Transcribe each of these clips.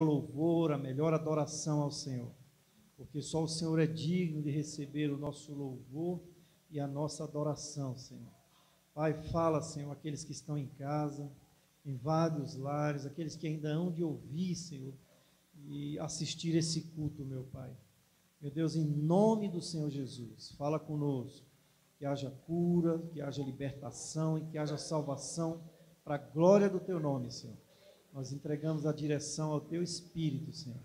louvor, a melhor adoração ao Senhor, porque só o Senhor é digno de receber o nosso louvor e a nossa adoração, Senhor. Pai, fala, Senhor, aqueles que estão em casa, em vários lares, aqueles que ainda hão de ouvir, Senhor, e assistir esse culto, meu Pai. Meu Deus, em nome do Senhor Jesus, fala conosco, que haja cura, que haja libertação e que haja salvação para a glória do Teu nome, Senhor. Nós entregamos a direção ao Teu Espírito, Senhor,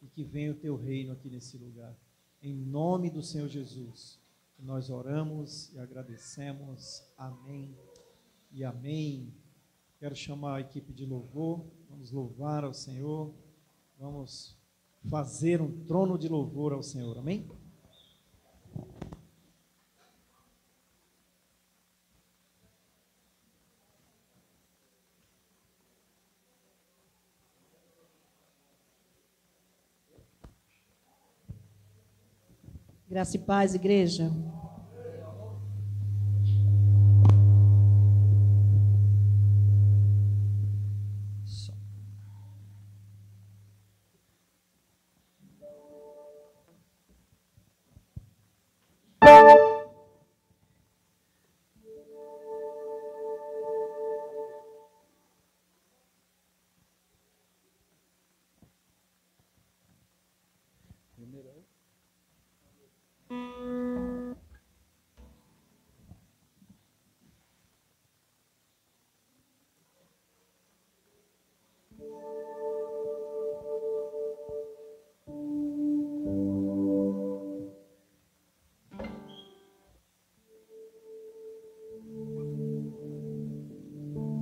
e que venha o Teu reino aqui nesse lugar. Em nome do Senhor Jesus, nós oramos e agradecemos. Amém e amém. Quero chamar a equipe de louvor, vamos louvar ao Senhor, vamos fazer um trono de louvor ao Senhor, amém? Graça e paz, igreja.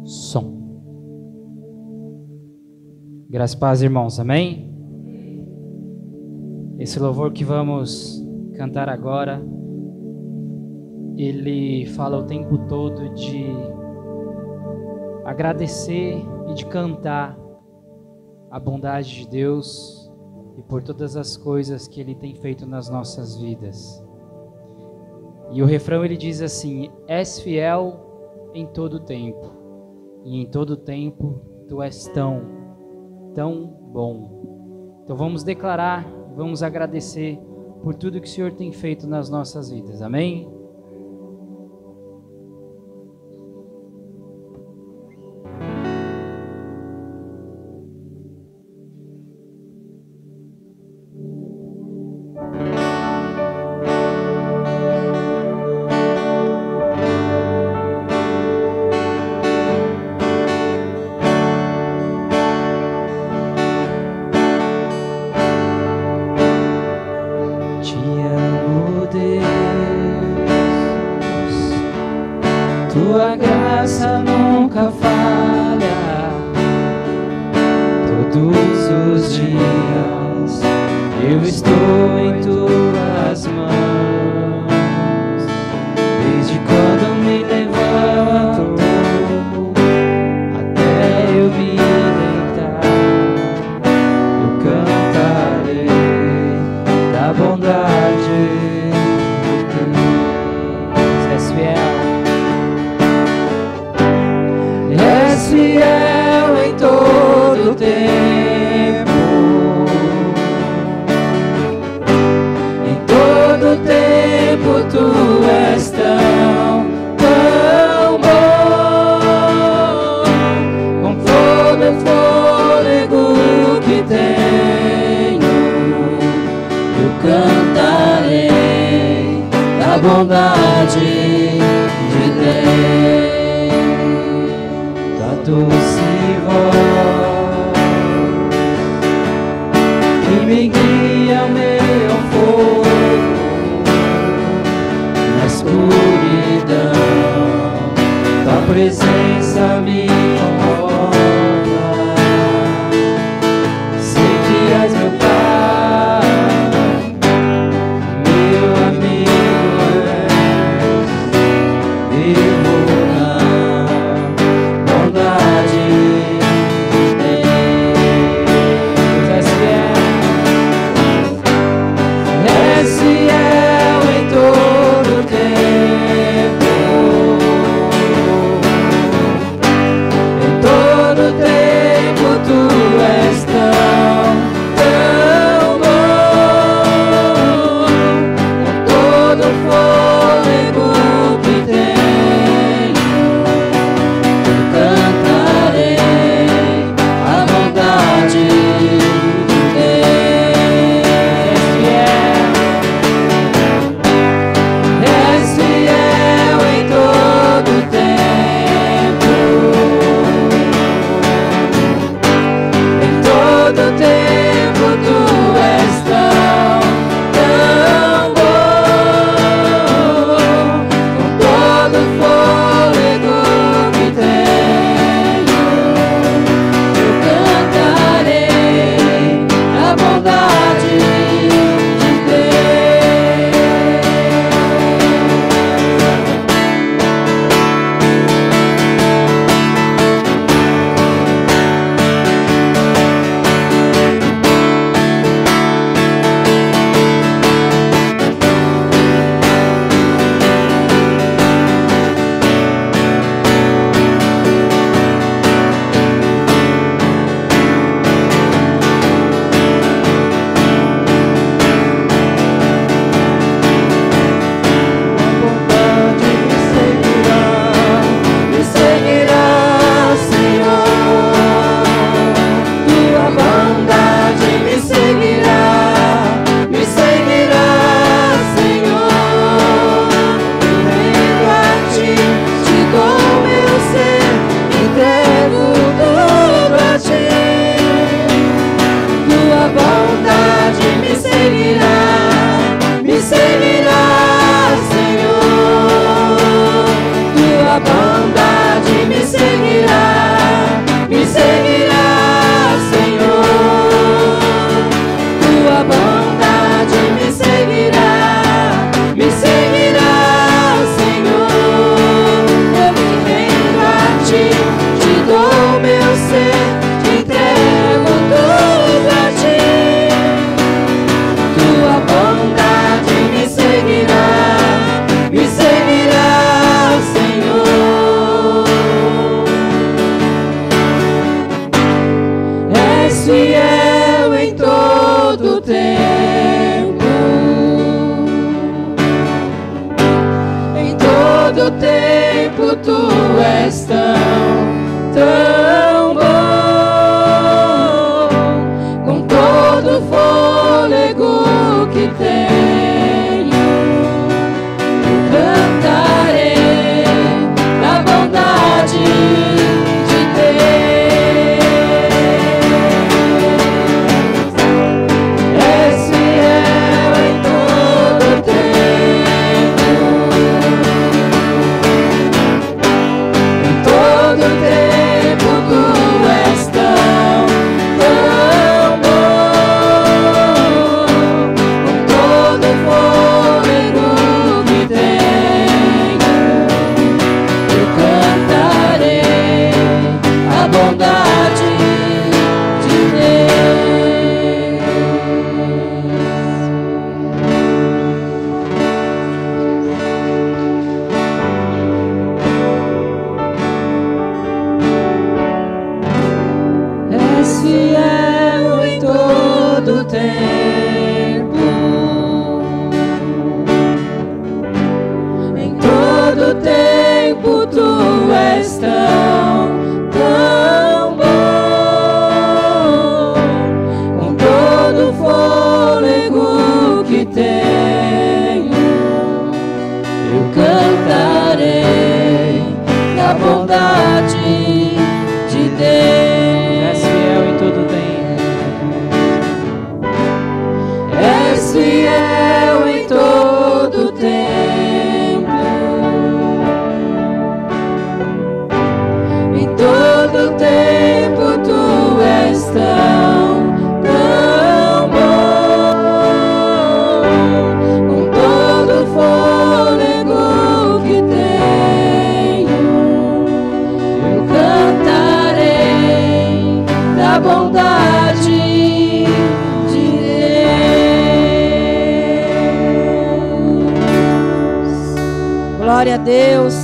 Som. Graças e paz, irmãos, amém? Esse louvor que vamos cantar agora, ele fala o tempo todo de agradecer e de cantar a bondade de Deus e por todas as coisas que Ele tem feito nas nossas vidas. E o refrão ele diz assim: és fiel em todo tempo, e em todo tempo Tu és tão bom. Então vamos declarar, vamos agradecer por tudo que o Senhor tem feito nas nossas vidas, amém? Tua graça nunca falha, todos os dias eu estou em Tuas mãos. Desde quando me levanto até eu me deitar, eu cantarei da bondade de Deus. És fiel. És fiel em todo tempo, em todo tempo Tu és tão bom. Com todo o fôlego que tenho, eu cantarei da bondade de Deus. Doce voz que me guia ao meu fogo na escuridão, Tua presença me conforta. Sei que és meu Pai, meu amigo és, eu vou bondade de Deus. És fiel. Glória a Deus.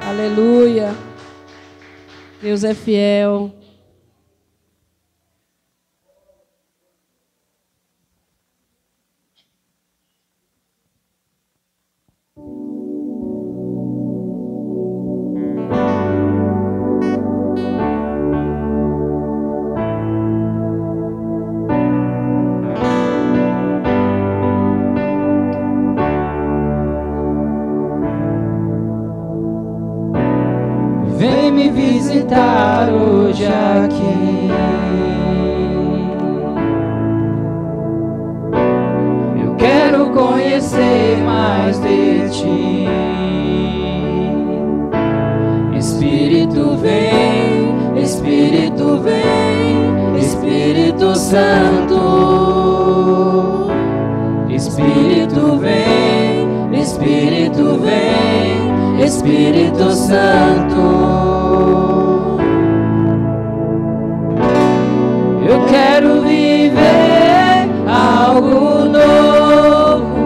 Aleluia. Deus é fiel. Vem me visitar hoje aqui. Eu quero conhecer mais de ti. Espírito vem, Espírito vem, Espírito Santo. Espírito vem, Espírito vem, Espírito Santo. Eu quero viver algo novo.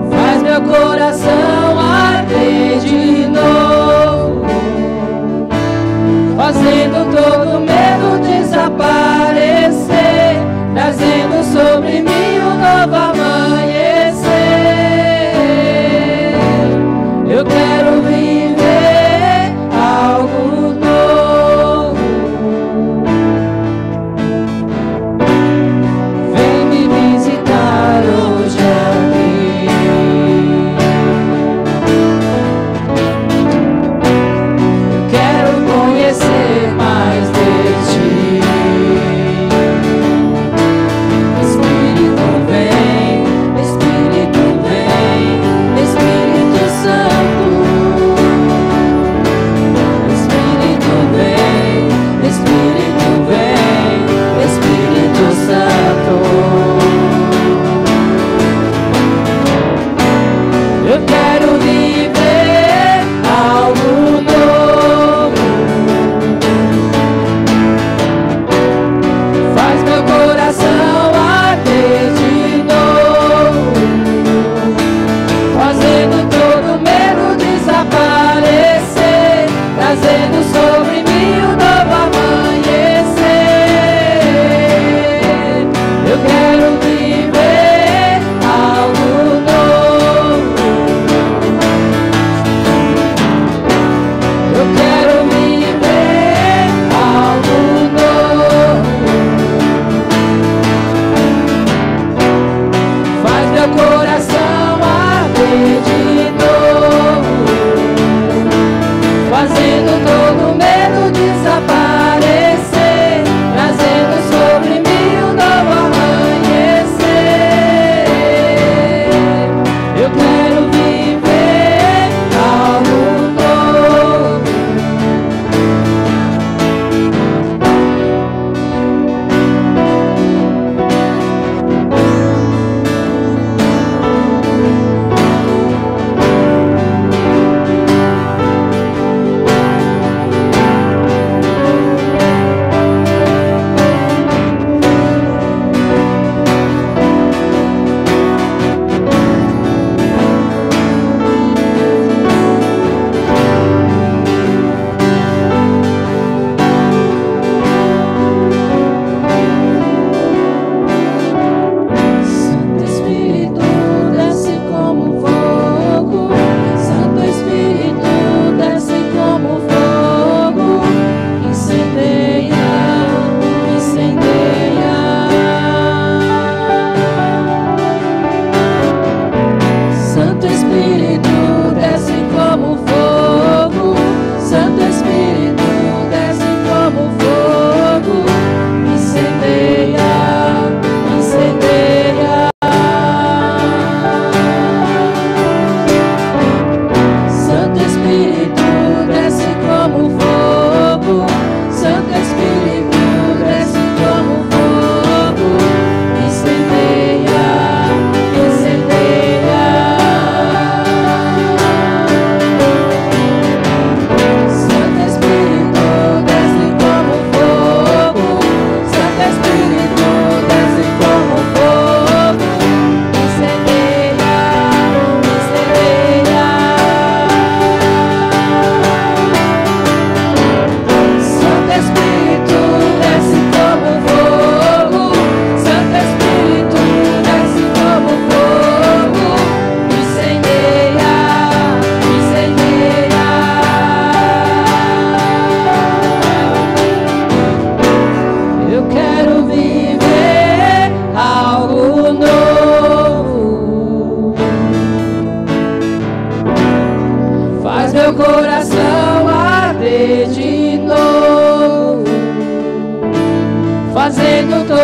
Faz meu coração arder de novo, fazendo todo medo desaparecer, trazendo sobre mim um novo amanhecer. Eu quero viver algo novo. Vem me visitar hoje aqui. Eu quero conhecer mais de ti. Espírito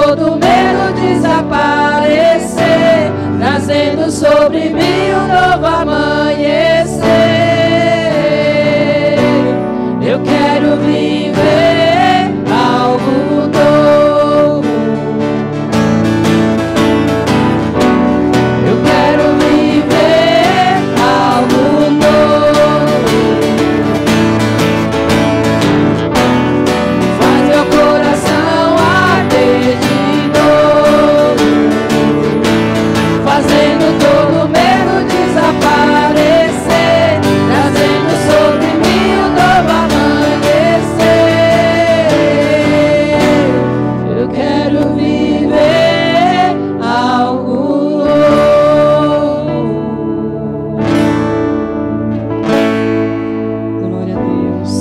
todo medo desaparecer, trazendo sobre mim um novo amanhecer. Eu quero viver algo novo. Eu quero viver algo novo. Faz meu coração arder de novo, fazendo todo medo desaparecer, trazendo sobre mim um novo amanhecer. Eu quero viver algo novo. Glória a Deus.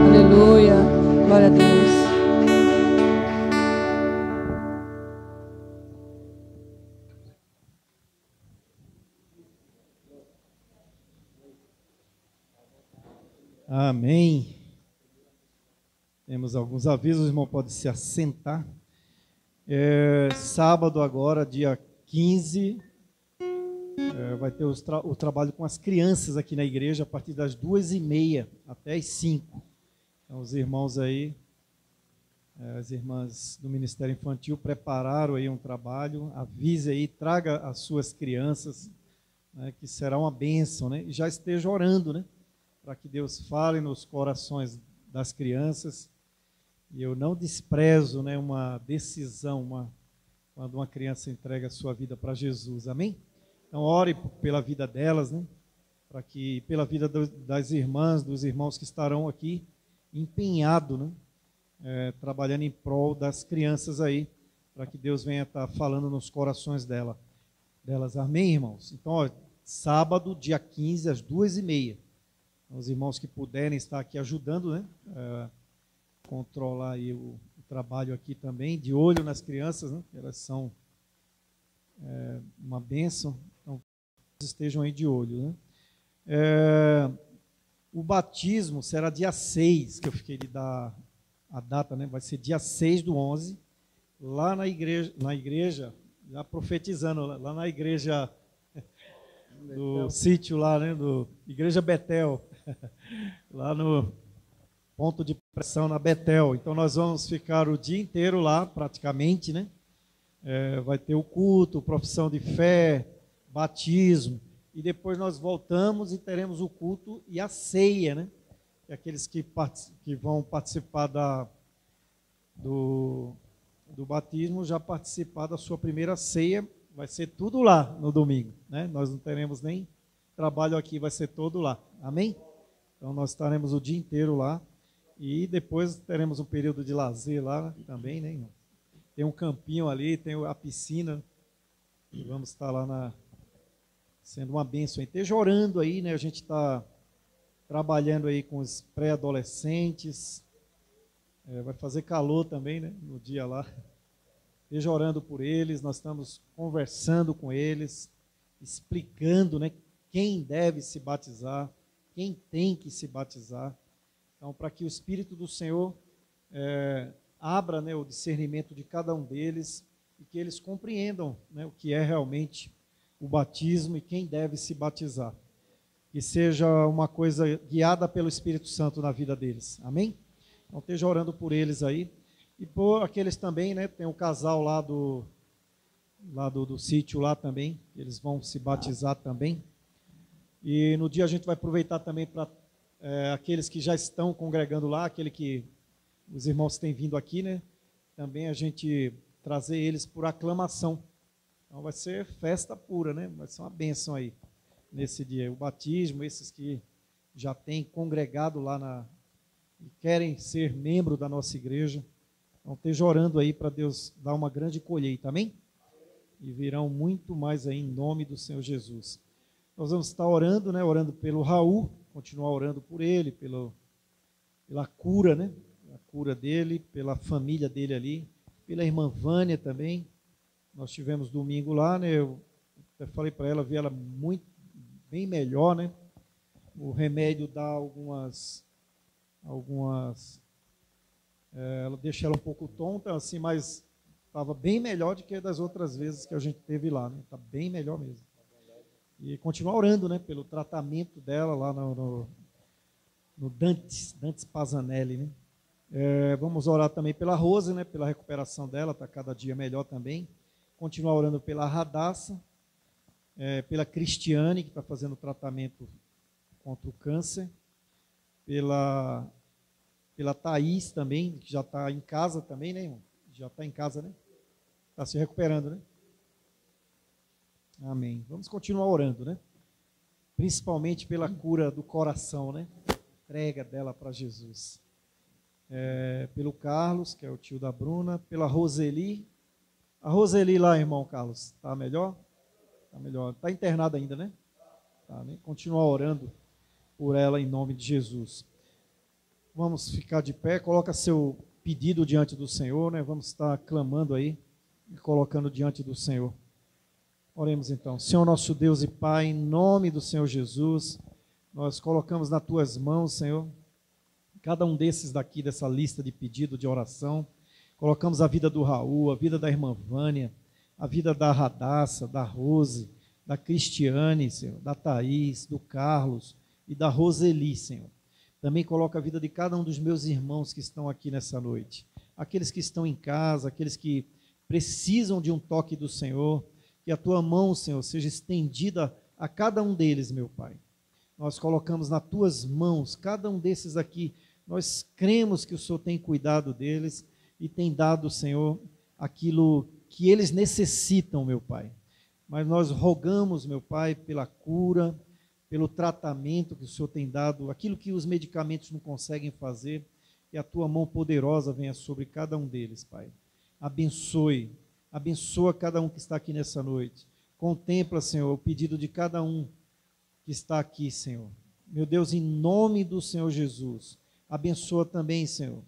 Aleluia. Glória a Deus. Amém. Temos alguns avisos, o irmão pode se assentar. Sábado agora, dia 15, vai ter o trabalho com as crianças aqui na igreja, a partir das 2h30 até as 5. Então, os irmãos aí, as irmãs do Ministério Infantil prepararam aí um trabalho. Avise aí, traga as suas crianças, né, que será uma bênção, né? E já esteja orando, né, para que Deus fale nos corações das crianças. E eu não desprezo, né, uma decisão, quando uma criança entrega a sua vida para Jesus, amém? Então ore pela vida delas, né, para que, pela vida das irmãs, dos irmãos que estarão aqui, empenhado, né, trabalhando em prol das crianças aí, para que Deus venha estar falando nos corações delas, amém, irmãos? Então, ó, sábado, dia 15, às 2h30. Os irmãos que puderem estar aqui ajudando, né? Controlar aí o trabalho aqui também, de olho nas crianças, né? Elas são uma bênção, então estejam aí de olho, né? O batismo será dia 6, que eu fiquei de dar a data, né? Vai ser dia 6/11, lá na igreja, já profetizando, lá na igreja do sítio lá, né? Do Igreja Betel. Lá no ponto de pressão na Betel. Então nós vamos ficar o dia inteiro lá, praticamente, né? Vai ter o culto, profissão de fé, batismo, e depois nós voltamos e teremos o culto e a ceia, né? E aqueles que vão participar do batismo, já participar da sua primeira ceia, vai ser tudo lá no domingo, né? Nós não teremos nem trabalho aqui, vai ser todo lá, amém? Então nós estaremos o dia inteiro lá e depois teremos um período de lazer lá também, né, irmão? Tem um campinho ali, tem a piscina, e vamos estar lá sendo uma bênção. Esteja orando aí, né? A gente está trabalhando aí com os pré-adolescentes, vai fazer calor também, né, no dia lá. Esteja orando por eles, nós estamos conversando com eles, explicando, né, quem deve se batizar, quem tem que se batizar. Então, para que o Espírito do Senhor abra, né, o discernimento de cada um deles e que eles compreendam, né, o que é realmente o batismo e quem deve se batizar. Que seja uma coisa guiada pelo Espírito Santo na vida deles. Amém? Então, esteja orando por eles aí. E por aqueles também, né, tem um casal lá do sítio lá também, eles vão se batizar também. E no dia a gente vai aproveitar também para aqueles que já estão congregando lá, os irmãos têm vindo aqui, né? Também a gente trazer eles por aclamação. Então vai ser festa pura, né? Vai ser uma bênção aí nesse dia. O batismo, esses que já têm congregado lá e querem ser membro da nossa igreja. Então esteja orando aí para Deus dar uma grande colheita, amém? E virão muito mais aí em nome do Senhor Jesus. Nós vamos estar orando, né? Orando pelo Raul, continuar orando por ele, pela cura, né? A cura dele, pela família dele ali, pela irmã Vânia também. Nós tivemos domingo lá, né? Eu até falei para ela, vi ela bem melhor, né? O remédio dá algumas ela deixa ela um pouco tonta, assim, mas Estava bem melhor do que das outras vezes que a gente teve lá, né? Está bem melhor mesmo. E continuar orando, né, pelo tratamento dela lá no Dantes Pazanelli, né? Vamos orar também pela Rose, né, pela recuperação dela, está cada dia melhor também. Continuar orando pela Radassa, pela Cristiane, que está fazendo tratamento contra o câncer, pela Thaís também, que já está em casa também, né, irmão? Já está em casa, né? Está se recuperando, né? Amém. Vamos continuar orando, né? Principalmente pela cura do coração, né? Entrega dela para Jesus. Pelo Carlos, que é o tio da Bruna, pela Roseli. A Roseli lá, irmão Carlos, está melhor? Está melhor. Está internada ainda, né? Tá, né? Continuar orando por ela em nome de Jesus. Vamos ficar de pé, coloca seu pedido diante do Senhor, né? Vamos estar clamando aí e colocando diante do Senhor. Oremos então. Senhor nosso Deus e Pai, em nome do Senhor Jesus, nós colocamos nas tuas mãos, Senhor, cada um desses daqui, dessa lista de pedido de oração. Colocamos a vida do Raul, a vida da irmã Vânia, a vida da Radassa, da Rose, da Cristiane, Senhor, da Thaís, do Carlos e da Roseli, Senhor. Também coloca a vida de cada um dos meus irmãos que estão aqui nessa noite. Aqueles que estão em casa, aqueles que precisam de um toque do Senhor, que a tua mão, Senhor, seja estendida a cada um deles, meu Pai. Nós colocamos nas tuas mãos, cada um desses aqui, nós cremos que o Senhor tem cuidado deles e tem dado, Senhor, aquilo que eles necessitam, meu Pai. Mas nós rogamos, meu Pai, pela cura, pelo tratamento que o Senhor tem dado, aquilo que os medicamentos não conseguem fazer, que a tua mão poderosa venha sobre cada um deles, Pai. Abençoa cada um que está aqui nessa noite. Contempla, Senhor, o pedido de cada um que está aqui, Senhor. Meu Deus, em nome do Senhor Jesus, abençoa também, Senhor,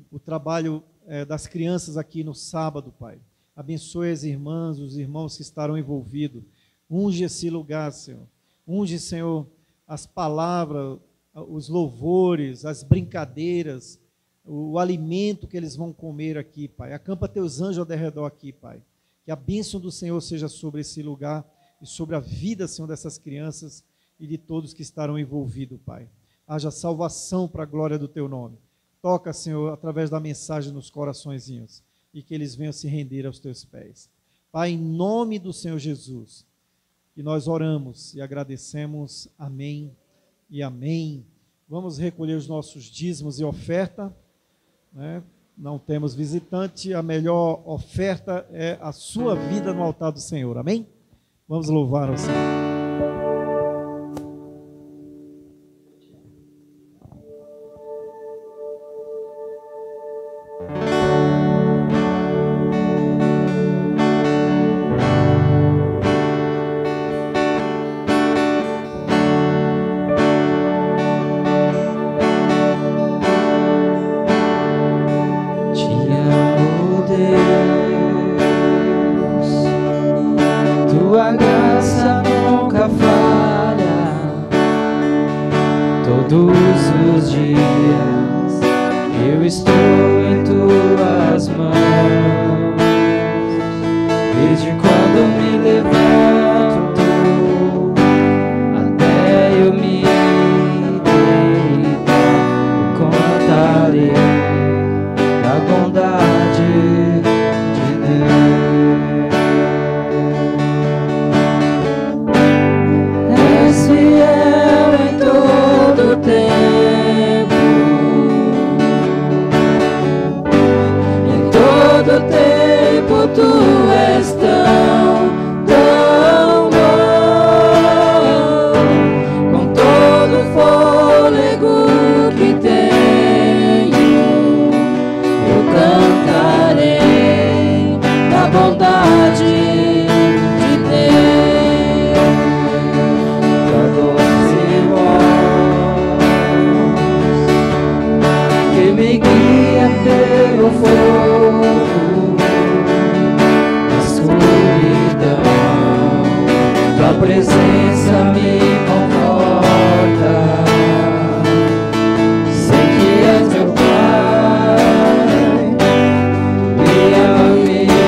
o trabalho das crianças aqui no sábado, Pai. Abençoe as irmãs, os irmãos que estarão envolvidos. Unge esse lugar, Senhor. Unge, Senhor, as palavras, os louvores, as brincadeiras, o alimento que eles vão comer aqui, Pai. Acampa teus anjos ao redor aqui, Pai. Que a bênção do Senhor seja sobre esse lugar e sobre a vida, Senhor, dessas crianças e de todos que estarão envolvidos, Pai. Haja salvação para a glória do teu nome. Toca, Senhor, através da mensagem nos coraçõezinhos e que eles venham se render aos teus pés. Pai, em nome do Senhor Jesus, que nós oramos e agradecemos. Amém e amém. Vamos recolher os nossos dízimos e oferta, né? Não temos visitante, a melhor oferta é a sua vida no altar do Senhor. Amém? Vamos louvar ao Senhor. Sei que és meu Pai, me ama.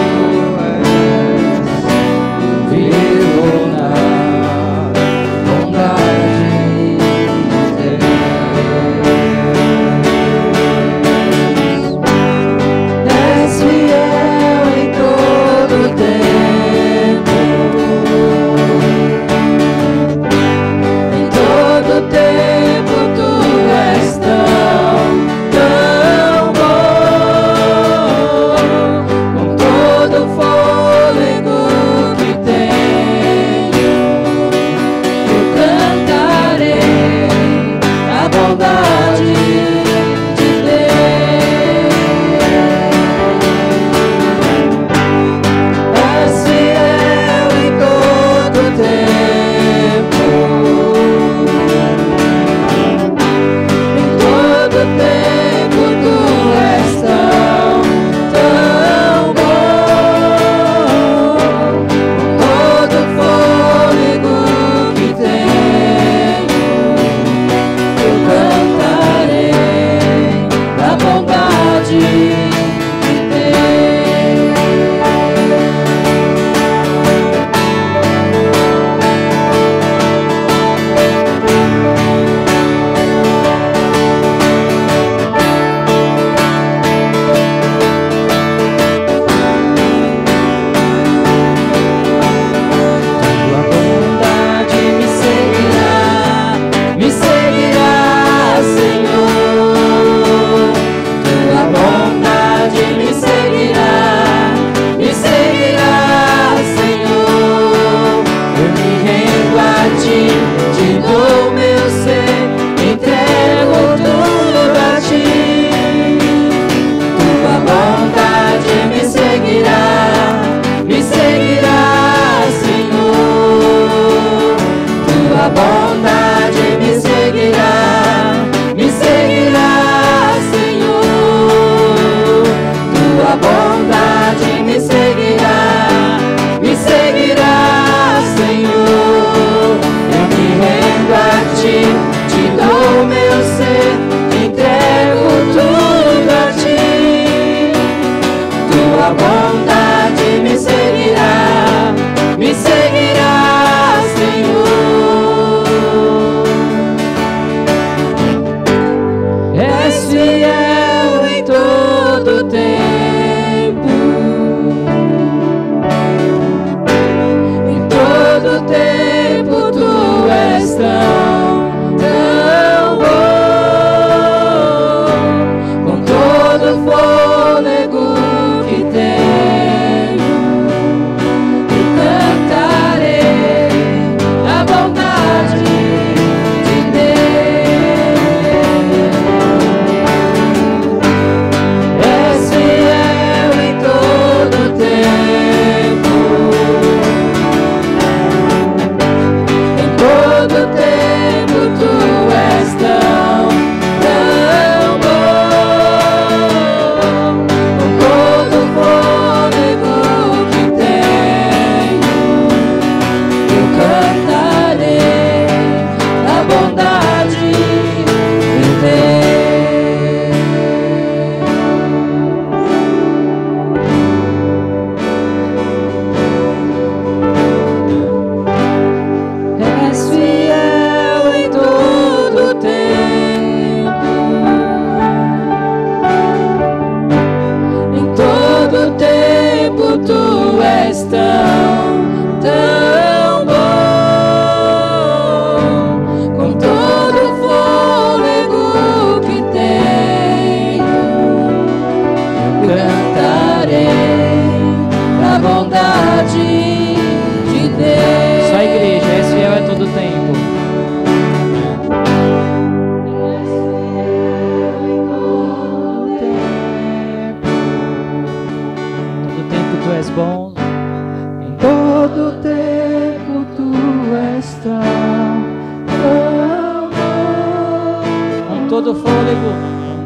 todo fôlego,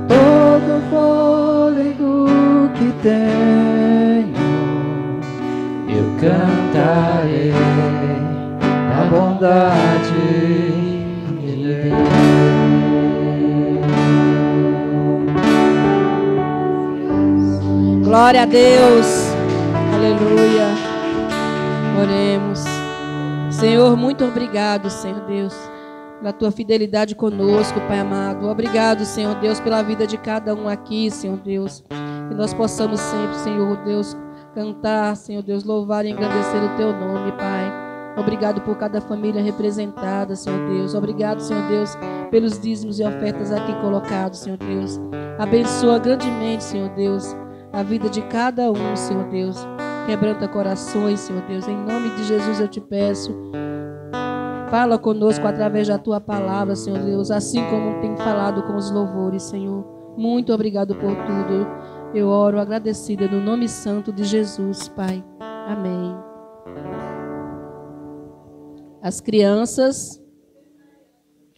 todo fôlego que tenho, eu cantarei a bondade de Deus. Glória a Deus, aleluia. Oremos. Senhor, muito obrigado, Senhor Deus, pela tua fidelidade conosco, Pai amado. Obrigado, Senhor Deus, pela vida de cada um aqui, Senhor Deus. Que nós possamos sempre, Senhor Deus, cantar, Senhor Deus, louvar e engrandecer o teu nome, Pai. Obrigado por cada família representada, Senhor Deus. Obrigado, Senhor Deus, pelos dízimos e ofertas aqui colocados, Senhor Deus. Abençoa grandemente, Senhor Deus, a vida de cada um, Senhor Deus. Quebranta corações, Senhor Deus. Em nome de Jesus eu te peço. Fala conosco através da tua palavra, Senhor Deus, assim como tem falado com os louvores, Senhor. Muito obrigado por tudo. Eu oro agradecida no nome santo de Jesus, Pai. Amém. As crianças...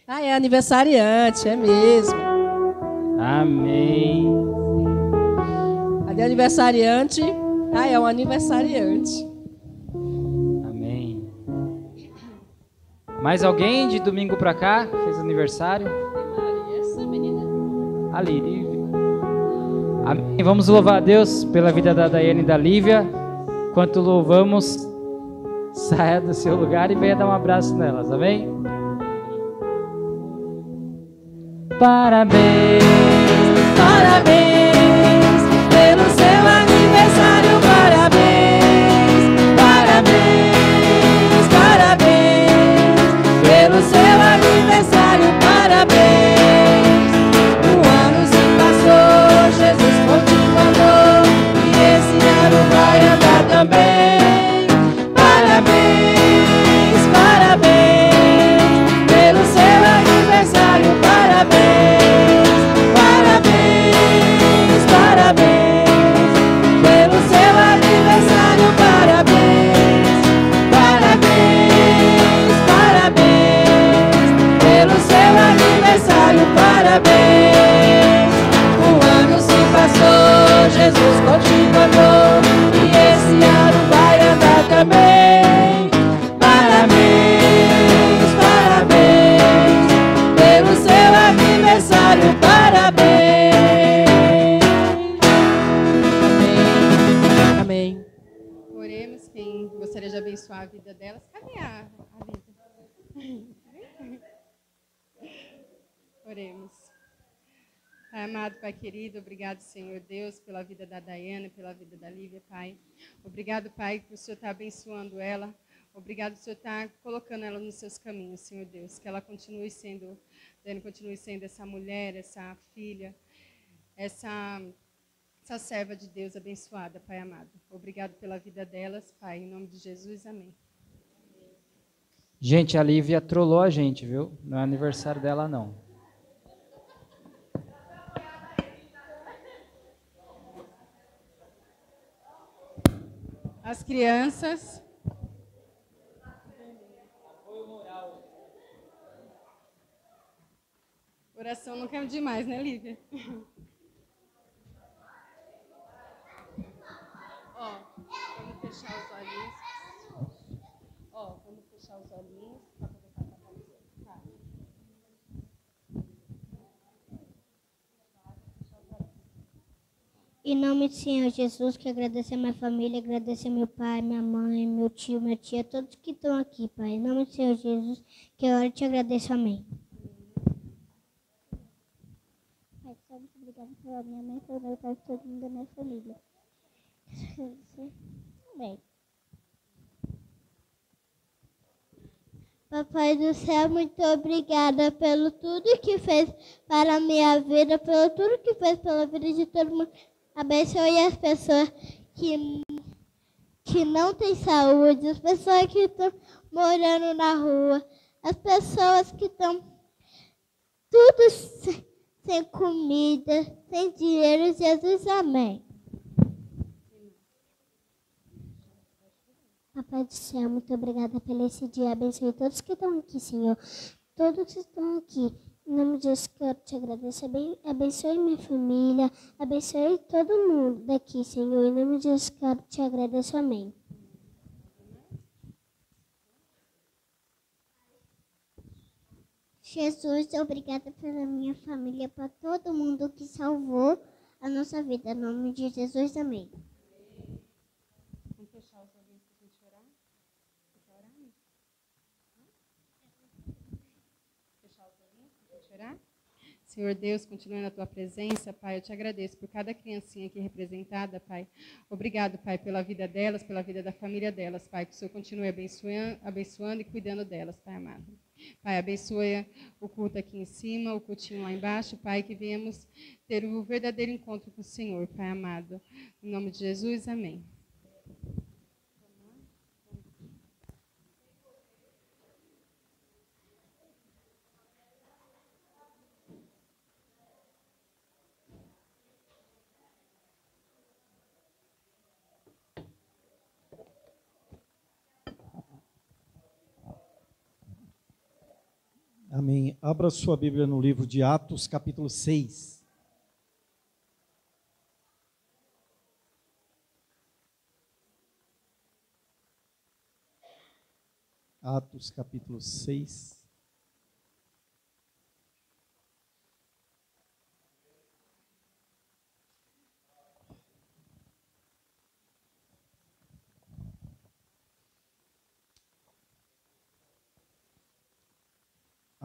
é aniversariante, é mesmo. Amém. Cadê aniversariante? É um aniversariante. Amém. Mais alguém de domingo pra cá fez aniversário? Essa menina. Ali. Amém. Vamos louvar a Deus pela vida da Daiane e da Lívia. Enquanto louvamos, saia do seu lugar e venha dar um abraço nelas. Amém? Parabéns, Parabéns pelo seu aniversário, parabéns, parabéns, parabéns pelo seu aniversário, parabéns. Um ano se passou, Jesus continuou e esse ano vai andar também. Parabéns, parabéns pelo seu aniversário, parabéns. Parabéns, parabéns pelo seu aniversário, parabéns, parabéns, parabéns pelo seu aniversário, parabéns. Um ano se passou, Jesus continuou e esse ano vai andar também. Parabéns, parabéns pelo seu aniversário, parabéns. Amém. Amém. Oremos, quem gostaria de abençoar a vida delas. Cadê a vida? Oremos. Pai amado, Pai querido, obrigado, Senhor Deus, pela vida da Daiane, pela vida da Lívia, Pai. Obrigado, Pai, que o Senhor está abençoando ela. Obrigado, que o Senhor está colocando ela nos seus caminhos, Senhor Deus. Que ela continue sendo, Daiane continue sendo essa mulher, essa filha, essa serva de Deus abençoada, Pai amado. Obrigado pela vida delas, Pai, em nome de Jesus, amém. gente, a Lívia trollou a gente, viu? Não é aniversário dela, não. As crianças. Oração não quer demais, né, Lívia? Ó, vamos fechar os olhinhos. Ó, vamos fechar os olhinhos para poder passar para você. Tá. Em nome do Senhor Jesus, que agradecer a minha família, agradecer meu pai, minha mãe, meu tio, minha tia, todos que estão aqui, Pai. Em nome do Senhor Jesus, que eu te agradeço, amém. Pai, muito obrigada pela minha mãe, pelo meu pai, por todo mundo da minha família. Amém. Papai do céu, muito obrigada pelo tudo que fez para a minha vida, pelo tudo que fez pela vida de todo mundo. Abençoe as pessoas que não têm saúde, as pessoas que estão morando na rua, as pessoas que estão tudo sem comida, sem dinheiro. Jesus, amém. Papai do céu, muito obrigada pelo esse dia. Abençoe todos que estão aqui, Senhor. Todos que estão aqui. Em nome de Jesus, que eu te agradeço. Abençoe minha família. Abençoe todo mundo daqui, Senhor. Em nome de Jesus, que eu te agradeço. Amém. Jesus, obrigada pela minha família, para todo mundo que salvou a nossa vida. Em nome de Jesus, amém. Vamos fechar os olhinhos para a gente orar? Quer orar? Fechar os olhinhos para a gente orar? Senhor Deus, continue na tua presença, Pai. Eu te agradeço por cada criancinha aqui representada, Pai. Obrigado, Pai, pela vida delas, pela vida da família delas, Pai. Que o Senhor continue abençoando e cuidando delas, Pai amado. Pai, abençoe o culto aqui em cima, o cultinho lá embaixo, Pai, que venhamos ter o verdadeiro encontro com o Senhor, Pai amado. Em nome de Jesus, amém. Amém. Abra sua Bíblia no livro de Atos, capítulo 6. Atos, capítulo 6.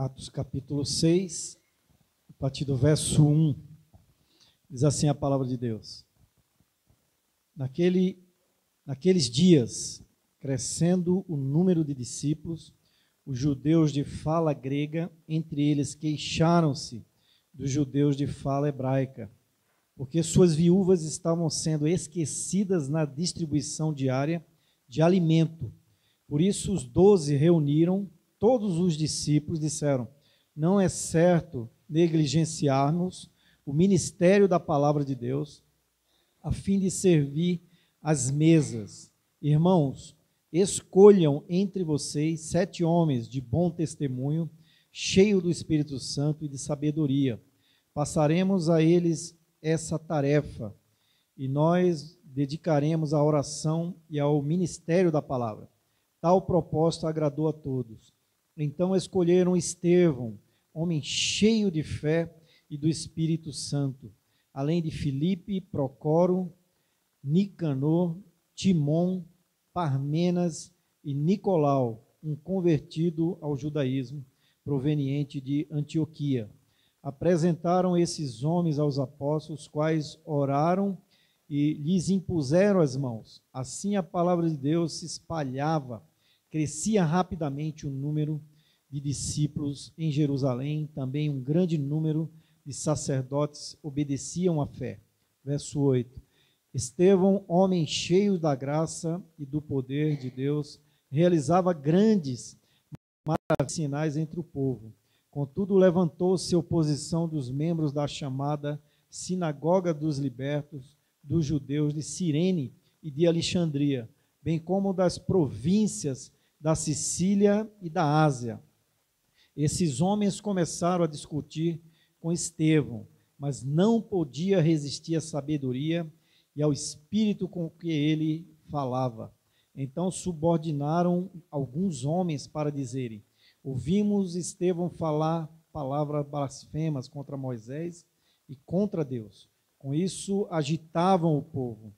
Atos capítulo 6, a partir do verso 1, diz assim a palavra de Deus. Naqueles dias, crescendo o número de discípulos, os judeus de fala grega, entre eles queixaram-se dos judeus de fala hebraica, porque suas viúvas estavam sendo esquecidas na distribuição diária de alimento. Por isso os 12 reuniram todos os discípulos e disseram: não é certo negligenciarmos o ministério da palavra de Deus, a fim de servir às mesas. Irmãos, escolham entre vocês 7 homens de bom testemunho, cheios do Espírito Santo e de sabedoria. Passaremos a eles essa tarefa, e nós dedicaremos à oração e ao ministério da palavra. Tal propósito agradou a todos. Então escolheram Estevão, homem cheio de fé e do Espírito Santo, além de Filipe, Procoro, Nicanor, Timon, Parmenas e Nicolau, um convertido ao judaísmo, proveniente de Antioquia. Apresentaram esses homens aos apóstolos, quais oraram e lhes impuseram as mãos. Assim a palavra de Deus se espalhava, crescia rapidamente o número de discípulos em Jerusalém, também um grande número de sacerdotes obedeciam à fé. Verso 8. Estevão, homem cheio da graça e do poder de Deus, realizava grandes sinais entre o povo. Contudo, levantou-se oposição dos membros da chamada Sinagoga dos Libertos, dos judeus de Cirene e de Alexandria, bem como das províncias da Sicília e da Ásia. Esses homens começaram a discutir com Estevão, mas não podia resistir à sabedoria e ao espírito com que ele falava. Então subordinaram alguns homens para dizerem: ouvimos Estevão falar palavras blasfemas contra Moisés e contra Deus. Com isso agitavam o povo,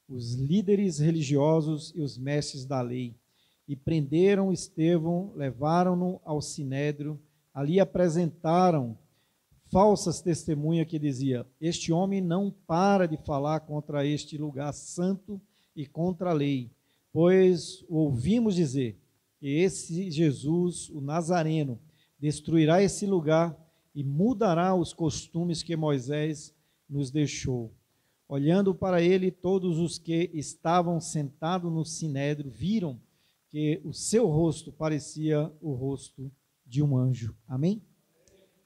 os líderes religiosos e os mestres da lei, e prenderam Estevão, levaram-no ao sinédrio. Ali apresentaram falsas testemunhas que dizia: este homem não para de falar contra este lugar santo e contra a lei, pois o ouvimos dizer que esse Jesus, o Nazareno, destruirá esse lugar e mudará os costumes que Moisés nos deixou. Olhando para ele, todos os que estavam sentados no sinédrio viram que o seu rosto parecia o rosto de um anjo. Amém?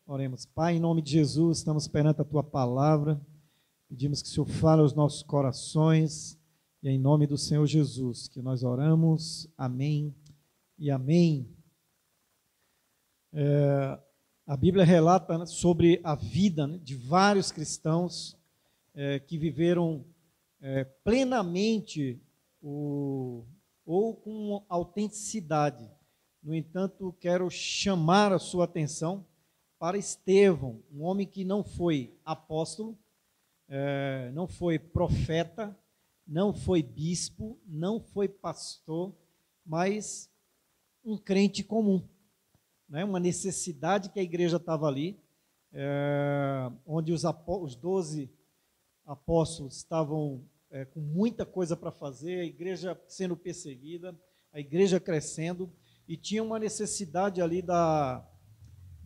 Oremos. Pai, em nome de Jesus, estamos perante a Tua palavra, pedimos que o Senhor fale aos nossos corações, e é em nome do Senhor Jesus que nós oramos. Amém e amém. A Bíblia relata sobre a vida de vários cristãos que viveram plenamente ou com autenticidade. No entanto, quero chamar a sua atenção para Estevão, um homem que não foi apóstolo, não foi profeta, não foi bispo, não foi pastor, mas um crente comum, né? Uma necessidade que a igreja estava ali, onde os 12 apóstolos estavam com muita coisa para fazer, a igreja sendo perseguida, a igreja crescendo, e tinha uma necessidade ali da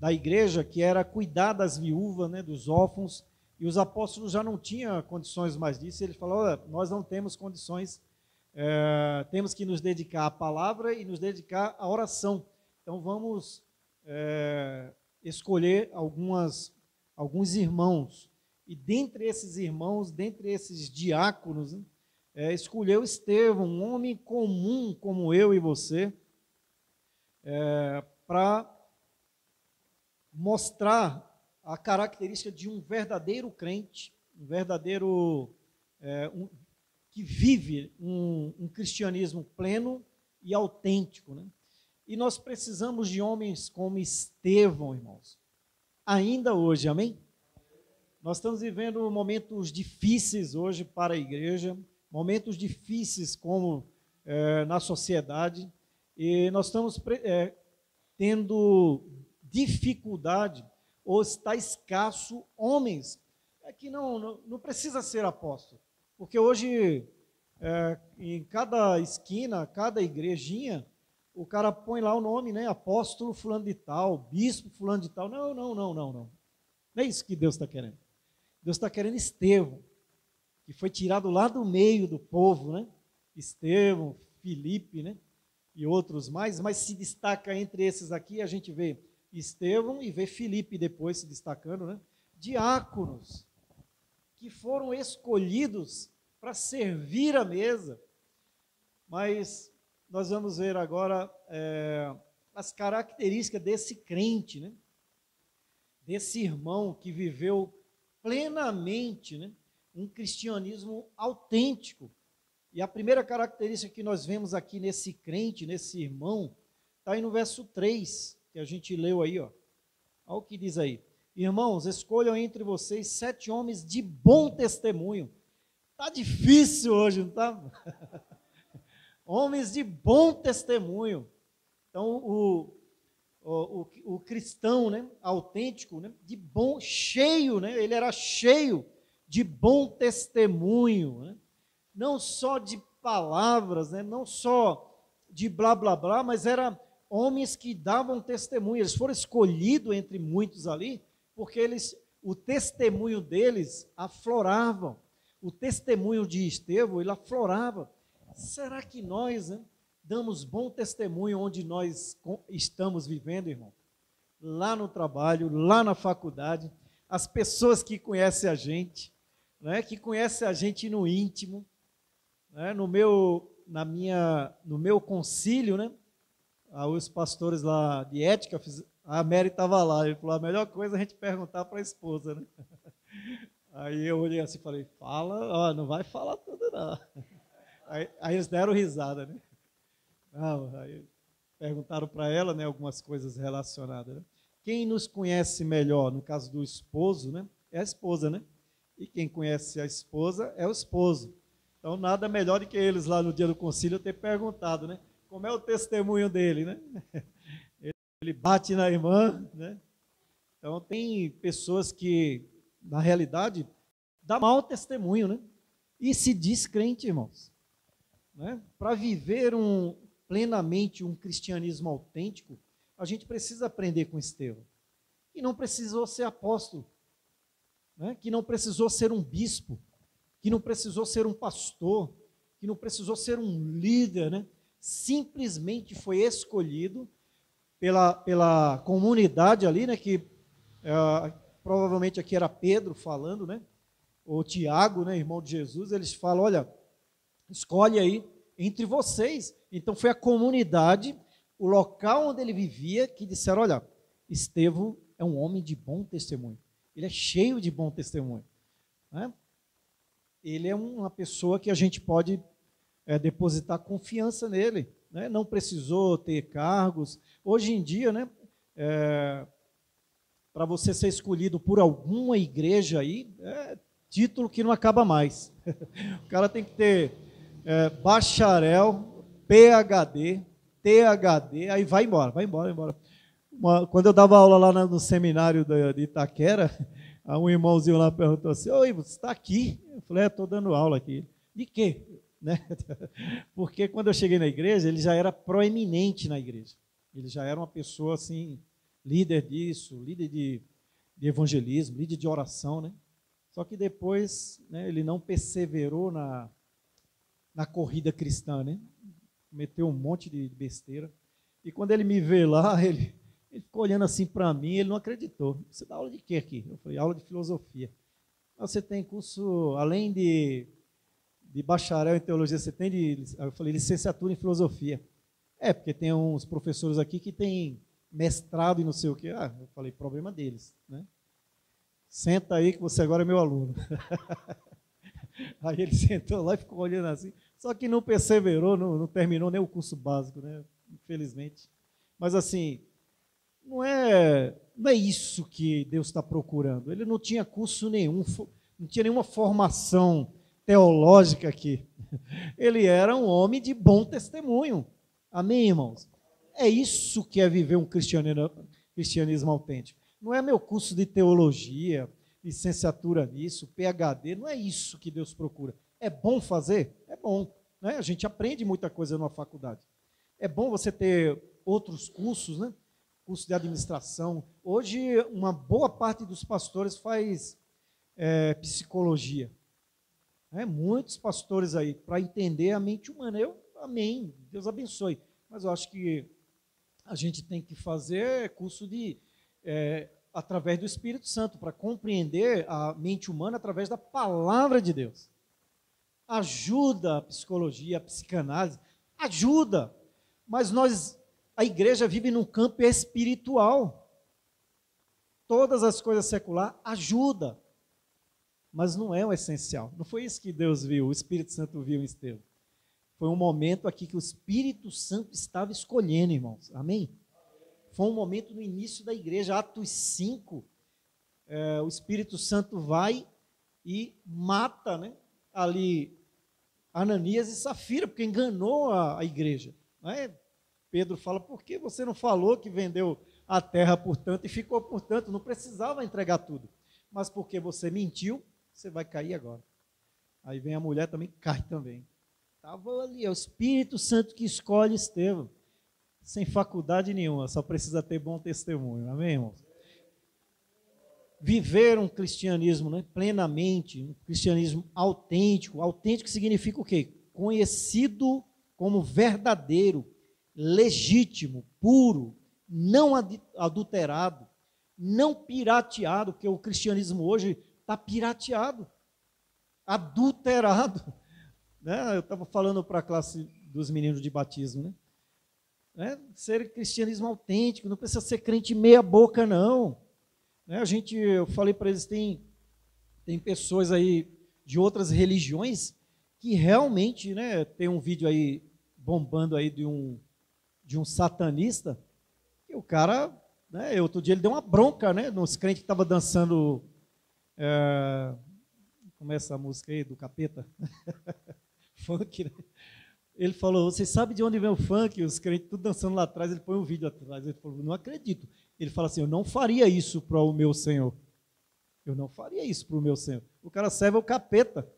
igreja, que era cuidar das viúvas, né, dos órfãos, e os apóstolos já não tinham condições mais disso. Eles falaram: olha, nós não temos condições, temos que nos dedicar à palavra e nos dedicar à oração. Então vamos escolher alguns irmãos, e dentre esses irmãos, dentre esses diáconos, escolheu Estevão, um homem comum como eu e você, para mostrar a característica de um verdadeiro crente, um verdadeiro que vive um cristianismo pleno e autêntico, né? E nós precisamos de homens como Estevão, irmãos, ainda hoje, amém? Nós estamos vivendo momentos difíceis hoje para a igreja, momentos difíceis como na sociedade, e nós estamos tendo dificuldade ou está escasso homens. É que não precisa ser apóstolo, porque hoje, em cada esquina, cada igrejinha, o cara põe lá o nome, né? Apóstolo fulano de tal, bispo fulano de tal. Não. Não é isso que Deus está querendo. Deus está querendo Estevão, que foi tirado lá do meio do povo, né? Estevão, Filipe, né? E outros mais, mas se destaca entre esses aqui, a gente vê Estevão e vê Filipe depois se destacando, né? Diáconos, que foram escolhidos para servir a mesa. Mas nós vamos ver agora as características desse crente, né? Desse irmão que viveu plenamente, né? Um cristianismo autêntico. E a primeira característica que nós vemos aqui nesse crente, nesse irmão, está aí no verso 3, que a gente leu aí, ó. Olha o que diz aí. Irmãos, escolham entre vocês 7 homens de bom testemunho. Está difícil hoje, não está? Homens de bom testemunho. Então, o cristão, né, autêntico, né, de bom, cheio, né, ele era cheio de bom testemunho, né? Não só de palavras, né, não só de blá, blá, blá, mas eram homens que davam testemunho. Eles foram escolhidos entre muitos ali, porque o testemunho deles aflorava. O testemunho de Estevão, ele aflorava. Será que nós, né, damos bom testemunho onde nós estamos vivendo, irmão? Lá no trabalho, lá na faculdade, as pessoas que conhecem a gente, né, que conhecem a gente no íntimo, né, no meu concílio, né, os pastores lá de ética, a Mary estava lá, ele falou, a melhor coisa é a gente perguntar para a esposa, né? Aí eu olhei assim e falei, fala, não vai falar tudo não. Aí eles deram risada, né? Aí perguntaram para ela, né, algumas coisas relacionadas, né? Quem nos conhece melhor, no caso do esposo, né, é a esposa, né? E quem conhece a esposa é o esposo. Então, nada melhor do que eles lá no dia do concílio ter perguntado, né? Como é o testemunho dele, né? Ele bate na irmã, né? Então, tem pessoas que, na realidade, dá mau testemunho, né? E se diz crente, irmãos. Né? Para viver plenamente um cristianismo autêntico, a gente precisa aprender com Estevão. Que não precisou ser apóstolo, né? Que não precisou ser um bispo, que não precisou ser um pastor, que não precisou ser um líder, né? Simplesmente foi escolhido pela comunidade ali, né? Que provavelmente aqui era Pedro falando, né? Ou Tiago, né? Irmão de Jesus, eles falam, olha, escolhe aí entre vocês. Então foi a comunidade, o local onde ele vivia, que disseram, olha, Estevão é um homem de bom testemunho. Ele é cheio de bom testemunho, né? Ele é uma pessoa que a gente pode depositar confiança nele, né? Não precisou ter cargos. Hoje em dia, né, para você ser escolhido por alguma igreja aí, é título que não acaba mais. O cara tem que ter bacharel, PhD, ThD, aí vai embora. Quando eu dava aula lá no seminário de Itaquera, um irmãozinho lá perguntou assim, oi, você está aqui? Eu falei, estou dando aula aqui. De quê? Né? Porque quando eu cheguei na igreja, ele já era proeminente na igreja. Ele já era uma pessoa assim, líder disso, líder de evangelismo, líder de oração, né? Só que depois, né, ele não perseverou na corrida cristã, né? Cometeu um monte de besteira. E quando ele me vê lá, ele ficou olhando assim para mim, ele não acreditou. Você dá aula de quê aqui? Eu falei, aula de filosofia. Você tem curso, além de bacharel em teologia, você tem eu falei, licenciatura em filosofia. Porque tem uns professores aqui que têm mestrado e não sei o quê. Eu falei, problema deles, né? Senta aí que você agora é meu aluno. Aí ele sentou lá e ficou olhando assim, só que não perseverou, não terminou nem o curso básico, né? Infelizmente. Mas assim, não é isso que Deus está procurando. Ele não tinha curso nenhum, não tinha nenhuma formação teológica aqui. Ele era um homem de bom testemunho. Amém, irmãos? É isso que é viver um cristianismo autêntico? Não é meu curso de teologia, licenciatura nisso, PhD, não é isso que Deus procura. É bom fazer? É bom, né? A gente aprende muita coisa numa faculdade. É bom você ter outros cursos, né? Curso de administração. Hoje, uma boa parte dos pastores faz psicologia. Muitos pastores aí, para entender a mente humana. Amém, Deus abençoe. Mas eu acho que a gente tem que fazer curso através do Espírito Santo, para compreender a mente humana através da palavra de Deus. Ajuda a psicologia, a psicanálise, ajuda. Mas a igreja vive num campo espiritual. Todas as coisas seculares ajudam, mas não é o essencial. Não foi isso que Deus viu, o Espírito Santo viu em Estevão. Foi um momento aqui que o Espírito Santo estava escolhendo, irmãos. Amém? Foi um momento no início da igreja, Atos 5, o Espírito Santo vai e mata, né, ali Ananias e Safira, porque enganou a igreja. Não é? Pedro fala, por que você não falou que vendeu a terra por tanto e ficou por tanto? Não precisava entregar tudo. Mas porque você mentiu, você vai cair agora. Aí vem a mulher também, cai também. Estava ali, é o Espírito Santo que escolhe Estevão. Sem faculdade nenhuma, só precisa ter bom testemunho. Amém, irmãos? Viver um cristianismo, né, plenamente, um cristianismo autêntico. Autêntico significa o quê? Conhecido como verdadeiro, legítimo, puro, não adulterado, não pirateado, porque o cristianismo hoje está pirateado, adulterado. Né? Eu estava falando para a classe dos meninos de batismo, né? Ser cristianismo autêntico, não precisa ser crente meia boca, não. Né? Eu falei para eles, tem pessoas aí de outras religiões que realmente, né, tem um vídeo aí bombando aí de um satanista, e o cara, né, outro dia ele deu uma bronca, né, nos crentes que estavam dançando, como é essa música aí, do capeta? Funk, né? Ele falou, vocês sabem de onde vem o funk? Os crentes tudo dançando lá atrás, ele põe um vídeo atrás, ele falou, não acredito. Ele fala assim, eu não faria isso para o meu Senhor. Eu não faria isso para o meu Senhor. O cara serve o capeta.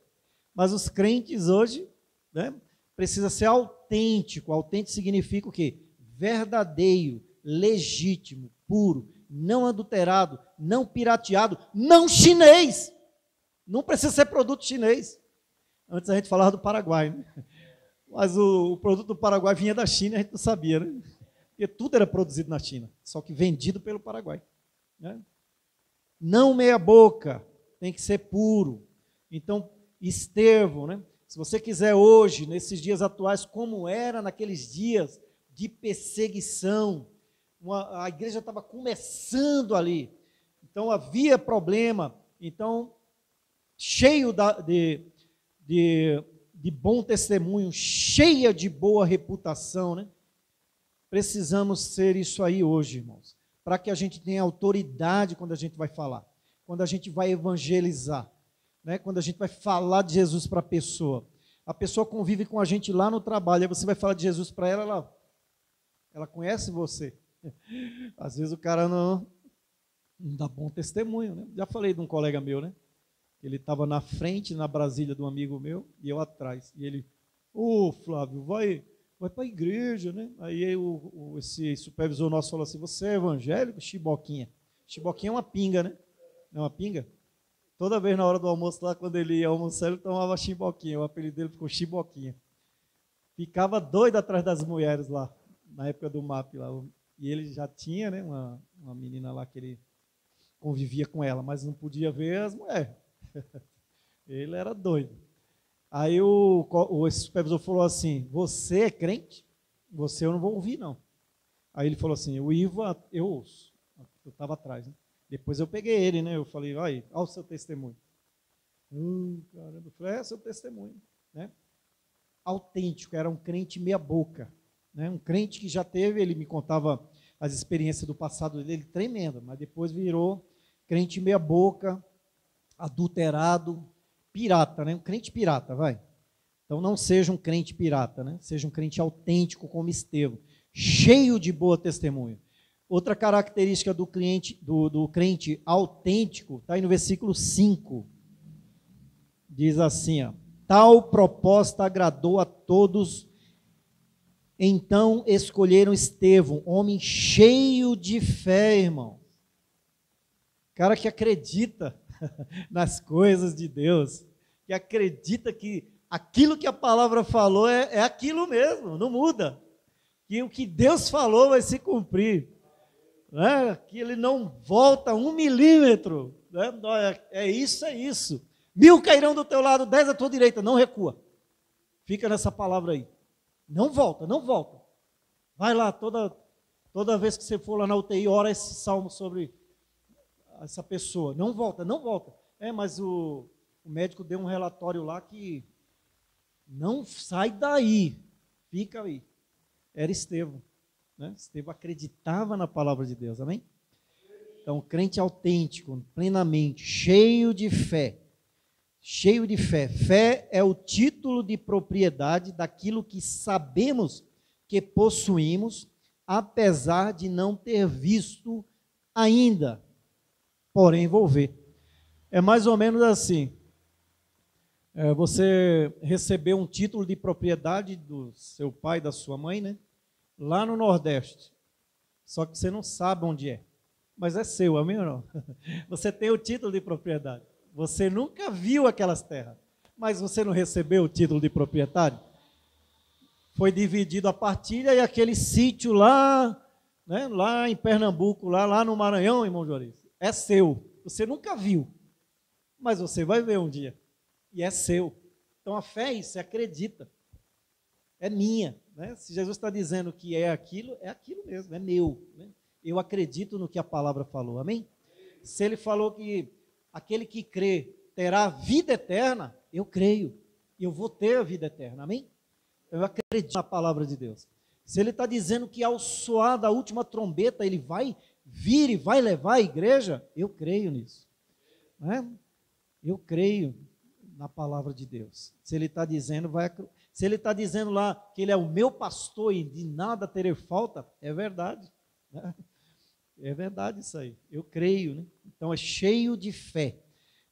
Mas os crentes hoje, né, precisa ser autêntico. Autêntico significa o quê? Verdadeiro, legítimo, puro, não adulterado, não pirateado, não chinês. Não precisa ser produto chinês. Antes a gente falava do Paraguai, né? Mas o produto do Paraguai vinha da China, a gente não sabia, né? Porque tudo era produzido na China, só que vendido pelo Paraguai. Né? Não meia boca, tem que ser puro. Então, Estevão, né? Se você quiser hoje, nesses dias atuais, como era naqueles dias de perseguição, a igreja estava começando ali, então havia problema, então, cheio de bom testemunho, cheia de boa reputação, né? Precisamos ser isso aí hoje, irmãos, para que a gente tenha autoridade quando a gente vai falar, quando a gente vai evangelizar, né? Quando a gente vai falar de Jesus para a pessoa convive com a gente lá no trabalho, aí você vai falar de Jesus para ela, ela conhece você. Às vezes o cara não dá bom testemunho, né? Já falei de um colega meu, né? Ele estava na frente, na Brasília, de um amigo meu, e eu atrás. E ele, Flávio, vai para a igreja, né? Aí esse supervisor nosso falou assim, você é evangélico? Chiboquinha. Chiboquinha é uma pinga, né? Não é uma pinga? Toda vez na hora do almoço lá, quando ele ia almoçar, ele tomava chiboquinha. O apelido dele ficou Chiboquinha. Ficava doido atrás das mulheres lá, na época do MAP lá. E ele já tinha, né, uma menina lá que ele convivia com ela, mas não podia ver as mulheres. Ele era doido. Aí o supervisor falou assim, você é crente? Você eu não vou ouvir, não. Aí ele falou assim, o Iva, eu ouço. Eu estava atrás, né? Depois eu peguei ele, né? Eu falei, olha o seu testemunho. Caramba. Eu falei, é seu testemunho, né? Autêntico, era um crente meia boca, né? Um crente que já teve, ele me contava as experiências do passado dele, tremenda, mas depois virou crente meia boca, adulterado, pirata, né? Um crente pirata, vai. Então não seja um crente pirata, né? Seja um crente autêntico como Estevão, cheio de boa testemunho. Outra característica do crente autêntico está aí no versículo 5. Diz assim, ó, tal proposta agradou a todos, então escolheram Estevão, homem cheio de fé, irmão. Cara que acredita nas coisas de Deus, que acredita que aquilo que a palavra falou é aquilo mesmo, não muda. Que o que Deus falou vai se cumprir. Né? Que ele não volta 1 milímetro. Né? É isso. 1000 cairão do teu lado, 10 à tua direita, não recua. Fica nessa palavra aí. Não volta. Vai lá, toda vez que você for lá na UTI, ora esse salmo sobre essa pessoa. Não volta. Mas o médico deu um relatório lá que não sai daí, fica aí. Era Estevão. Né? Estevão acreditava na palavra de Deus, amém? Então, crente autêntico, plenamente, cheio de fé. Cheio de fé. Fé é o título de propriedade daquilo que sabemos que possuímos, apesar de não ter visto ainda, porém vou ver. É mais ou menos assim. Você recebeu um título de propriedade do seu pai, da sua mãe, né? Lá no Nordeste. Só que você não sabe onde é. Mas é seu, amém ou não? Você tem o título de propriedade. Você nunca viu aquelas terras. Mas você não recebeu o título de proprietário? Foi dividido a partilha e aquele sítio lá, né, lá em Pernambuco, lá no Maranhão, irmão Juarez, é seu. Você nunca viu. Mas você vai ver um dia. E é seu. Então a fé é isso, você acredita. É minha. Né? Se Jesus está dizendo que é aquilo mesmo, é meu. Né? Eu acredito no que a palavra falou, amém? Se ele falou que aquele que crê terá vida eterna, eu creio. Eu vou ter a vida eterna, amém? Eu acredito na palavra de Deus. Se ele está dizendo que ao soar da última trombeta ele vai vir e vai levar a igreja, eu creio nisso. Né? Eu creio na palavra de Deus. Se ele está dizendo, se ele está dizendo lá que ele é o meu pastor e de nada terei falta, é verdade. Né? É verdade isso aí. Eu creio, né? Então é cheio de fé.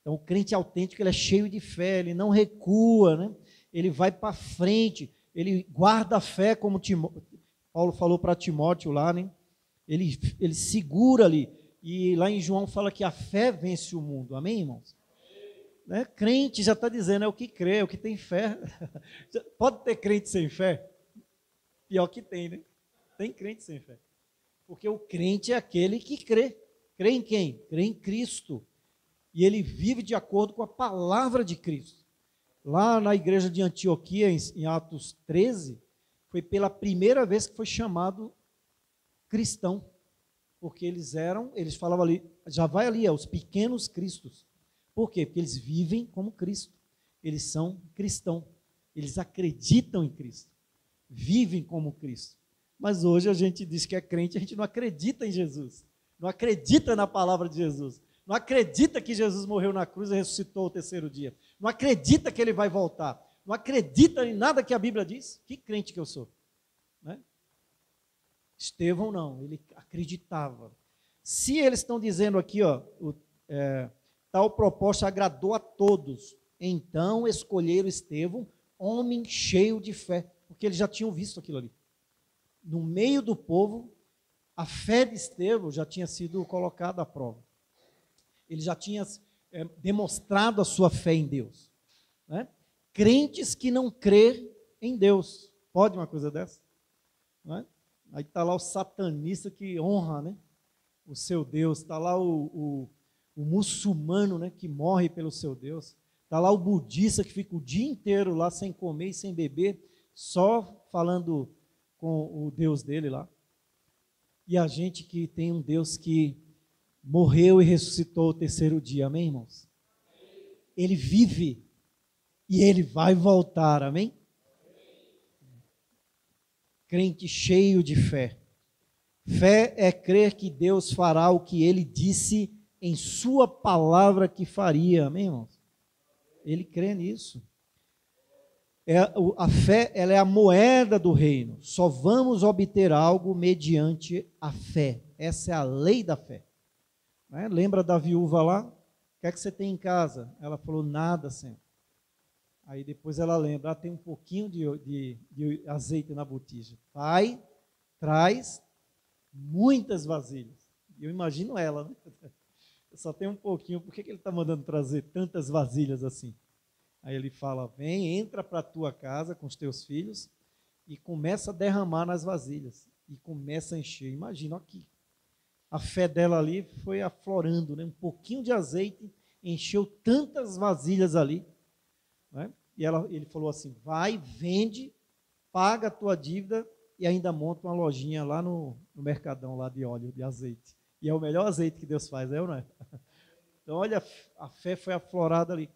Então o crente autêntico, ele é cheio de fé, ele não recua, né? Ele vai para frente, ele guarda a fé, como Paulo falou para Timóteo lá, né? Ele segura ali. E lá em João fala que a fé vence o mundo. Amém, irmãos? Né? Crente já está dizendo, é o que crê, é o que tem fé. Pode ter crente sem fé? Pior que tem, né? Tem crente sem fé. Porque o crente é aquele que crê. Crê em quem? Crê em Cristo. E ele vive de acordo com a palavra de Cristo. Lá na igreja de Antioquia, em Atos 13, foi pela primeira vez que foi chamado cristão. Porque eles falavam ali, já vai ali, os pequenos cristos. Por quê? Porque eles vivem como Cristo. Eles são cristãos. Eles acreditam em Cristo. Vivem como Cristo. Mas hoje a gente diz que é crente, a gente não acredita em Jesus. Não acredita na palavra de Jesus. Não acredita que Jesus morreu na cruz e ressuscitou ao terceiro dia. Não acredita que ele vai voltar. Não acredita em nada que a Bíblia diz. Que crente que eu sou? Né? Estevão não, ele acreditava. Se eles estão dizendo aqui, ó, tal proposta agradou a todos, então escolheram Estevão, homem cheio de fé, porque eles já tinham visto aquilo ali. No meio do povo, a fé de Estevão já tinha sido colocada à prova. Ele já tinha demonstrado a sua fé em Deus. Né? Crentes que não crê em Deus. Pode uma coisa dessa? Não é? Aí está lá o satanista que honra, né, o seu Deus. Está lá o muçulmano, né, que morre pelo seu Deus. Está lá o budista que fica o dia inteiro lá sem comer e sem beber, só falando com o Deus dele lá. E a gente que tem um Deus que morreu e ressuscitou o terceiro dia, amém, irmãos? Ele vive e ele vai voltar, amém? Crente cheio de fé. Fé é crer que Deus fará o que ele disse em sua palavra que faria, amém, irmãos? Ele crê nisso. A fé, ela é a moeda do reino. Só vamos obter algo mediante a fé. Essa é a lei da fé. Né? Lembra da viúva lá? O que é que você tem em casa? Ela falou, nada, Senhor. Aí depois ela lembra, tem um pouquinho de azeite na botija. Vai, traz muitas vasilhas. E eu imagino ela, né? Eu só tenho um pouquinho, por que ele está mandando trazer tantas vasilhas assim? Aí ele fala, vem, entra para a tua casa com os teus filhos e começa a derramar nas vasilhas. E começa a encher. Imagina aqui. A fé dela ali foi aflorando, né? Um pouquinho de azeite encheu tantas vasilhas ali. Né? E ele falou assim, vai, vende, paga a tua dívida e ainda monta uma lojinha lá no mercadão lá de óleo, de azeite. E é o melhor azeite que Deus faz, é ou não é? Então, olha, a fé foi aflorada ali.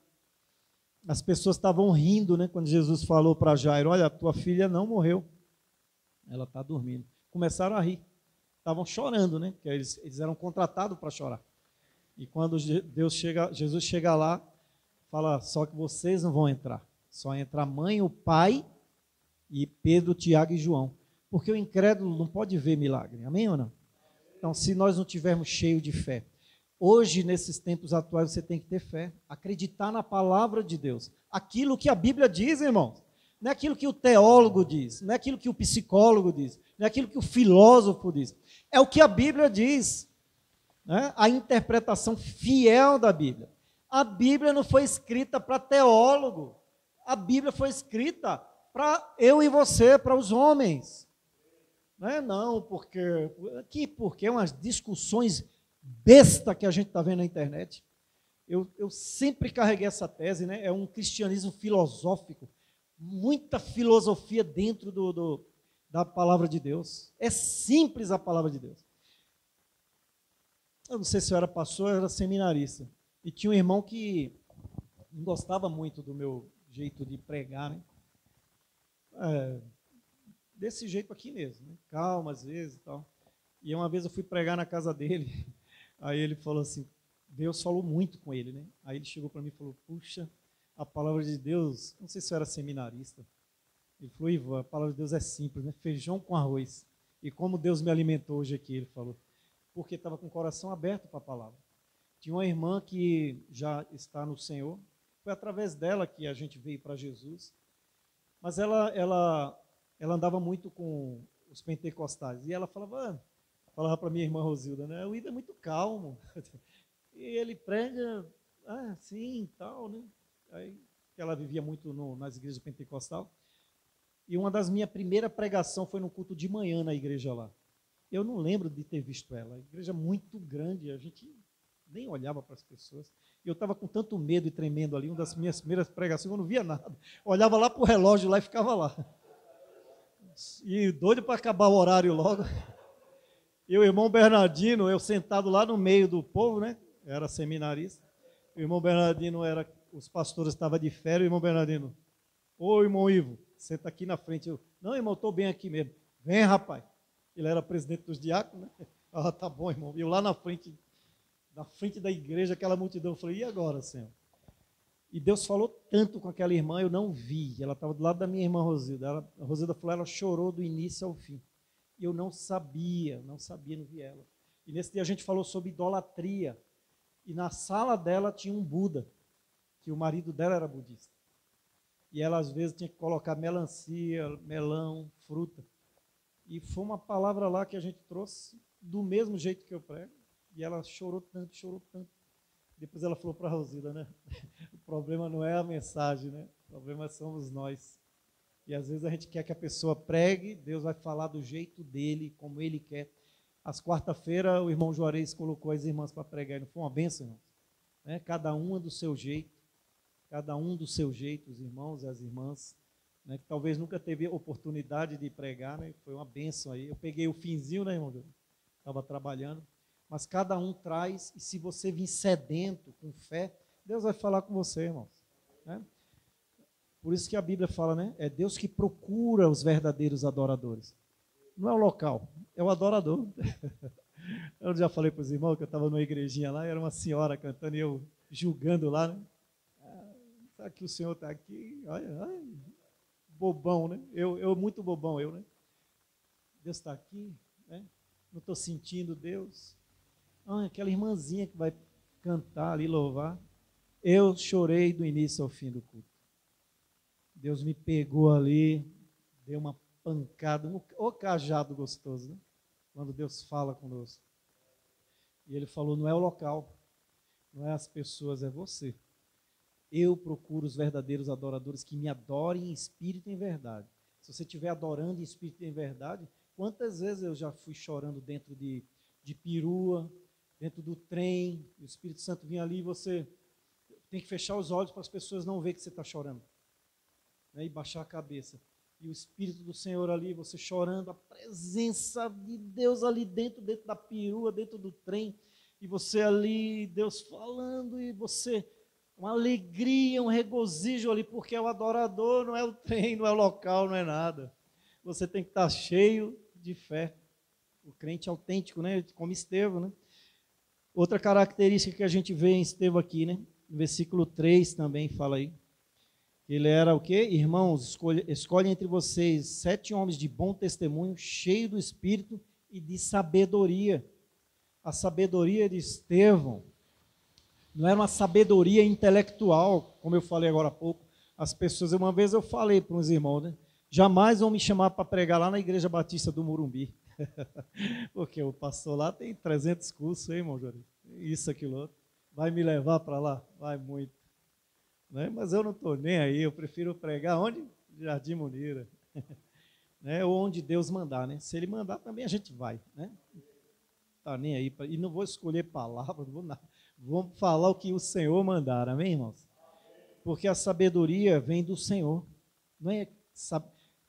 As pessoas estavam rindo, né, quando Jesus falou para Jairo, olha, tua filha não morreu, ela está dormindo. Começaram a rir, estavam chorando, né, porque eles eram contratados para chorar. E quando Jesus chega lá, fala, só que vocês não vão entrar. Só entra a mãe, o pai e Pedro, Tiago e João. Porque o incrédulo não pode ver milagre, amém ou não? Então, se nós não tivermos cheio de fé, hoje, nesses tempos atuais, você tem que ter fé, acreditar na palavra de Deus. Aquilo que a Bíblia diz, irmãos, não é aquilo que o teólogo diz, não é aquilo que o psicólogo diz, não é aquilo que o filósofo diz, é o que a Bíblia diz, né? A interpretação fiel da Bíblia. A Bíblia não foi escrita para teólogo, a Bíblia foi escrita para eu e você, para os homens. Não, porque é umas discussões besta que a gente está vendo na internet. Eu sempre carreguei essa tese, né? É um cristianismo filosófico, muita filosofia dentro da palavra de Deus. É simples a palavra de Deus. Eu não sei se eu era pastor, eu era seminarista. E tinha um irmão que não gostava muito do meu jeito de pregar, né? Desse jeito aqui mesmo, né? Calma às vezes e tal. E uma vez eu fui pregar na casa dele, aí ele falou assim, Deus falou muito com ele, né? Aí ele chegou para mim e falou, puxa, a palavra de Deus, não sei se eu era seminarista, ele falou, Ivan, a palavra de Deus é simples, né? Feijão com arroz. E como Deus me alimentou hoje aqui, ele falou, porque estava com o coração aberto para a palavra. Tinha uma irmã que já está no Senhor, foi através dela que a gente veio para Jesus, mas ela andava muito com os pentecostais, e ela falava para minha irmã Rosilda, né? O Ivan é muito calmo, e ele prega assim, tal, né? Aí ela vivia muito nas igrejas pentecostais, e uma das minhas primeiras pregações foi no culto de manhã na igreja lá. Eu não lembro de ter visto ela, a igreja muito grande, a gente nem olhava para as pessoas, e eu estava com tanto medo e tremendo ali, uma das minhas primeiras pregações, eu não via nada, olhava lá para o relógio lá e ficava lá. E doido para acabar o horário logo. E o irmão Bernardino, eu sentado lá no meio do povo, né? Era seminarista. O irmão Bernardino os pastores estavam de férias, o irmão Bernardino, ô irmão Ivo, senta aqui na frente. Eu, não, irmão, estou bem aqui mesmo. Vem, rapaz. Ele era presidente dos diáconos, né? Tá bom, irmão. E eu lá na frente da igreja, aquela multidão, eu falei, e agora, Senhor? E Deus falou tanto com aquela irmã, eu não vi. Ela estava do lado da minha irmã Rosilda. A Rosilda falou, ela chorou do início ao fim. E eu não sabia, não vi ela. E nesse dia a gente falou sobre idolatria. E na sala dela tinha um Buda, que o marido dela era budista. E ela às vezes tinha que colocar melancia, melão, fruta. E foi uma palavra lá que a gente trouxe do mesmo jeito que eu prego. E ela chorou tanto, chorou tanto. Depois ela falou para a Rosilda, né? O problema não é a mensagem, né? O problema somos nós. E às vezes a gente quer que a pessoa pregue, Deus vai falar do jeito dele, como ele quer. Às quarta-feiras, o irmão Juarez colocou as irmãs para pregar. Não foi uma bênção, irmãos? Né? Cada uma do seu jeito. Cada um do seu jeito, os irmãos e as irmãs. Né? Que talvez nunca teve oportunidade de pregar, né? Foi uma bênção aí. Eu peguei o finzinho, né, irmão? Estava trabalhando. Mas cada um traz, e se você vir sedento, com fé, Deus vai falar com você, irmãos. Né? Por isso que a Bíblia fala, né? É Deus que procura os verdadeiros adoradores. Não é o local, é o adorador. Eu já falei para os irmãos que eu estava numa igrejinha lá, era uma senhora cantando e eu julgando lá, né? Será que o Senhor está aqui? Olha, bobão, né? Eu muito bobão, né? Deus está aqui, né? Não estou sentindo Deus. Ah, aquela irmãzinha que vai cantar ali, louvar. Eu chorei do início ao fim do culto. Deus me pegou ali, deu uma pancada, o cajado gostoso, né? Quando Deus fala conosco. E ele falou, não é o local, não é as pessoas, é você. Eu procuro os verdadeiros adoradores que me adorem em espírito e em verdade. Se você estiver adorando em espírito e em verdade, quantas vezes eu já fui chorando dentro de perua, dentro do trem, o Espírito Santo vinha ali e você tem que fechar os olhos para as pessoas não verem que você está chorando, né? E baixar a cabeça. E o Espírito do Senhor ali, você chorando, a presença de Deus ali dentro da perua, dentro do trem, e você ali, Deus falando, e você, uma alegria, um regozijo ali, porque é o adorador, não é o trem, não é o local, não é nada. Você tem que estar cheio de fé. O crente autêntico, né? Como Estevão, né? Outra característica que a gente vê em Estevão aqui, né? No versículo 3 também fala aí. Ele era o quê? Irmãos, escolhe entre vocês 7 homens de bom testemunho, cheio do Espírito e de sabedoria. A sabedoria de Estevão não era uma sabedoria intelectual, como eu falei agora há pouco. As pessoas, uma vez eu falei para uns irmãos, né? Jamais vão me chamar para pregar lá na Igreja Batista do Morumbi. Porque o pastor lá tem 300 cursos, hein, irmão Jori? Isso, aquilo outro. Vai me levar para lá? Vai muito. Né? Mas eu não estou nem aí, eu prefiro pregar onde? Jardim Munira. Né? Ou onde Deus mandar, né? Se Ele mandar, também a gente vai, né? Está nem aí. E não vou escolher palavras, não vou nada. Vou falar o que o Senhor mandar, amém, irmãos? Porque a sabedoria vem do Senhor. Não é,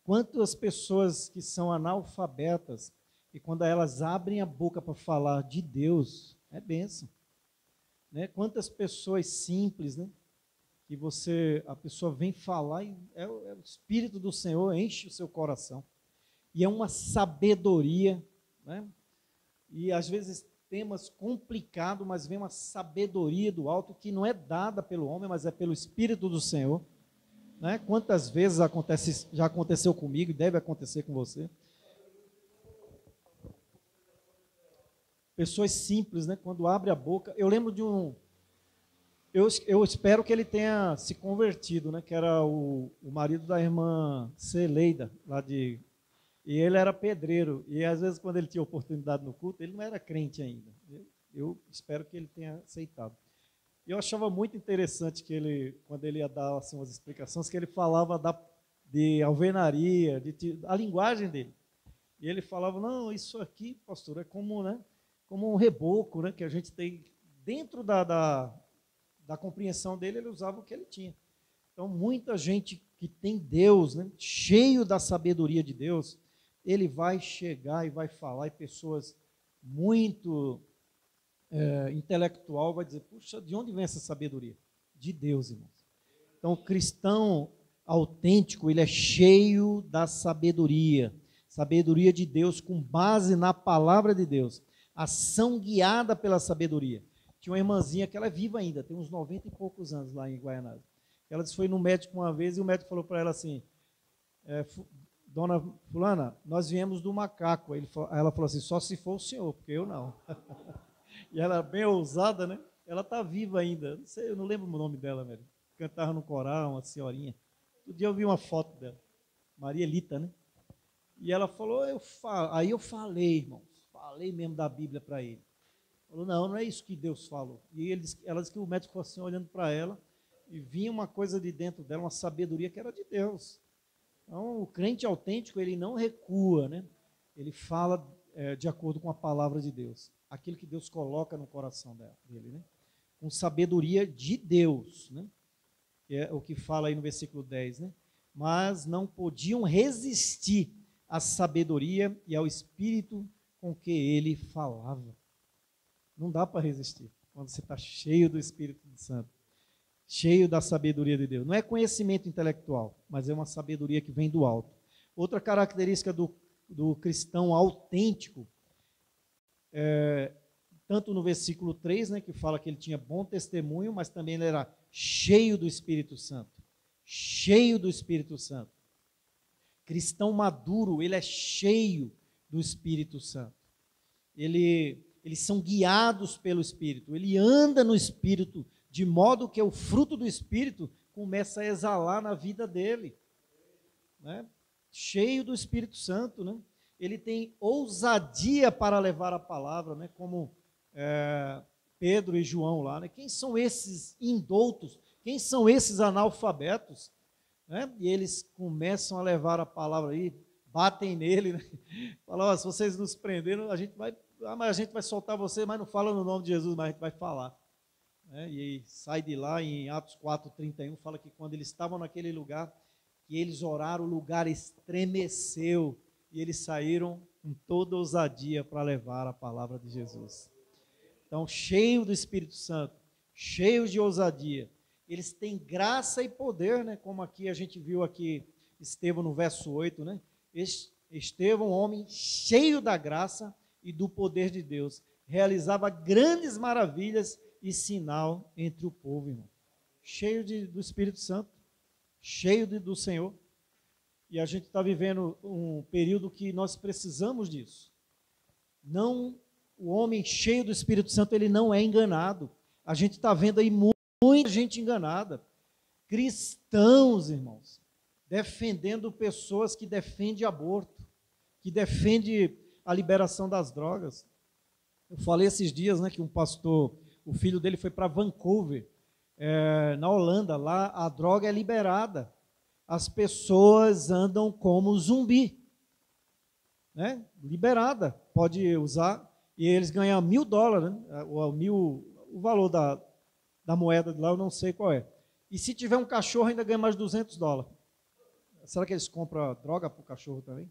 quantas pessoas que são analfabetas, e quando elas abrem a boca para falar de Deus, é bênção. Né? Quantas pessoas simples, né? Que a pessoa vem falar e é o Espírito do Senhor enche o seu coração. E é uma sabedoria, né? E às vezes temas complicados, mas vem uma sabedoria do alto que não é dada pelo homem, mas é pelo Espírito do Senhor. Né? Quantas vezes já aconteceu comigo e deve acontecer com você? Pessoas simples, né? Quando abre a boca. Eu lembro de um... Eu espero que ele tenha se convertido, né? Que era o marido da irmã Celeida, e ele era pedreiro. E às vezes, quando ele tinha oportunidade no culto, ele não era crente ainda. Eu espero que ele tenha aceitado. E eu achava muito interessante que ele, quando ele ia dar assim, umas explicações, que ele falava de alvenaria, a linguagem dele. E ele falava, não, isso aqui, pastor, é como, né, como um reboco, né, que a gente tem dentro da compreensão dele, ele usava o que ele tinha. Então, muita gente que tem Deus, né, cheio da sabedoria de Deus, ele vai chegar e vai falar, e pessoas muito intelectual vai dizer, puxa, de onde vem essa sabedoria? De Deus, irmãos. Então, o cristão autêntico, ele é cheio da sabedoria de Deus, com base na palavra de Deus, ação guiada pela sabedoria. Tinha uma irmãzinha que ela é viva ainda, tem uns 90 e poucos anos lá em Guaianazes. Ela foi no médico uma vez e o médico falou para ela assim, dona fulana, nós viemos do macaco. Aí ela falou assim, só se for o senhor, porque eu não. E ela é bem ousada, né? Ela está viva ainda. Não sei, eu não lembro o nome dela, velho. Cantava no coral, uma senhorinha. Um dia eu vi uma foto dela. Maria Elita, né? E ela falou, aí eu falei, irmãos. Falei mesmo da Bíblia para ele. Falou, não é isso que Deus falou. E ela disse que o médico ficou assim, olhando para ela, e vinha uma coisa de dentro dela, uma sabedoria que era de Deus. Então, o crente autêntico, ele não recua, né? Ele fala de acordo com a palavra de Deus. Aquilo que Deus coloca no coração dele, né? Com sabedoria de Deus, né? Que é o que fala aí no versículo 10, né? Mas não podiam resistir à sabedoria e ao espírito com que ele falava. Não dá para resistir quando você está cheio do Espírito Santo, cheio da sabedoria de Deus. Não é conhecimento intelectual, mas é uma sabedoria que vem do alto. Outra característica do cristão autêntico, tanto no versículo 3, né, que fala que ele tinha bom testemunho, mas também ele era cheio do Espírito Santo. Cheio do Espírito Santo. Cristão maduro, ele é cheio do Espírito Santo. eles são guiados pelo Espírito, ele anda no Espírito, de modo que o fruto do Espírito começa a exalar na vida dele, né? Cheio do Espírito Santo, né? Ele tem ousadia para levar a palavra, né? Como Pedro e João lá, né? Quem são esses indoutos? Quem são esses analfabetos? Né? E eles começam a levar a palavra aí, batem nele, né? Falam, se vocês nos prenderam, a gente vai soltar você, mas não fala no nome de Jesus, mas a gente vai falar. Né? E aí sai de lá, em Atos 4:31, fala que quando eles estavam naquele lugar, que eles oraram, o lugar estremeceu, e eles saíram com toda ousadia para levar a palavra de Jesus. Então, cheio do Espírito Santo, cheios de ousadia, eles têm graça e poder, né? Como aqui a gente viu aqui, Estevão no verso 8, né? Estevão, homem cheio da graça e do poder de Deus, realizava grandes maravilhas e sinal entre o povo, irmão. Cheio do Espírito Santo, cheio do Senhor. E a gente está vivendo um período que nós precisamos disso. Não, o homem cheio do Espírito Santo, ele não é enganado. A gente está vendo aí muita gente enganada. Cristãos, irmãos, defendendo pessoas que defendem aborto, que defendem a liberação das drogas. Eu falei esses dias, né, que um pastor, o filho dele foi para Vancouver, na Holanda, lá a droga é liberada. As pessoas andam como zumbi, né? Liberada, pode usar, e eles ganham $1.000, né? O valor da moeda de lá eu não sei qual é. E se tiver um cachorro ainda ganha mais $200. Será que eles compram droga para o cachorro também?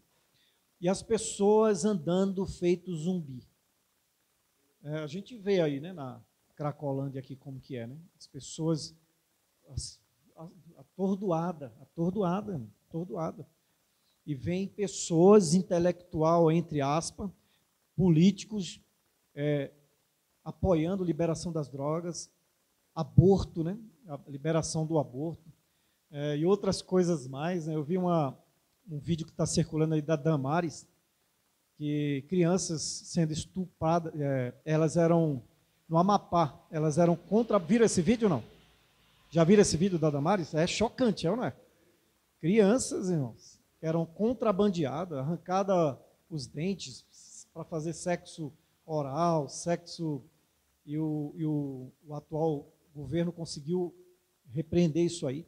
E as pessoas andando feito zumbi. A gente vê aí, né, na Cracolândia aqui como que é, né? As pessoas atordoada. E vem pessoas intelectual, entre aspas, políticos, apoiando a liberação das drogas, aborto, né? A liberação do aborto, e outras coisas mais, né? Eu vi um vídeo que está circulando aí da Damares, que crianças sendo estupradas, elas eram no Amapá, elas eram contra... Viram esse vídeo ou não? Já viram esse vídeo da Damares? É chocante, não é? Crianças, irmãos, eram contrabandeadas, arrancadas os dentes para fazer sexo oral, e o atual governo conseguiu repreender isso aí.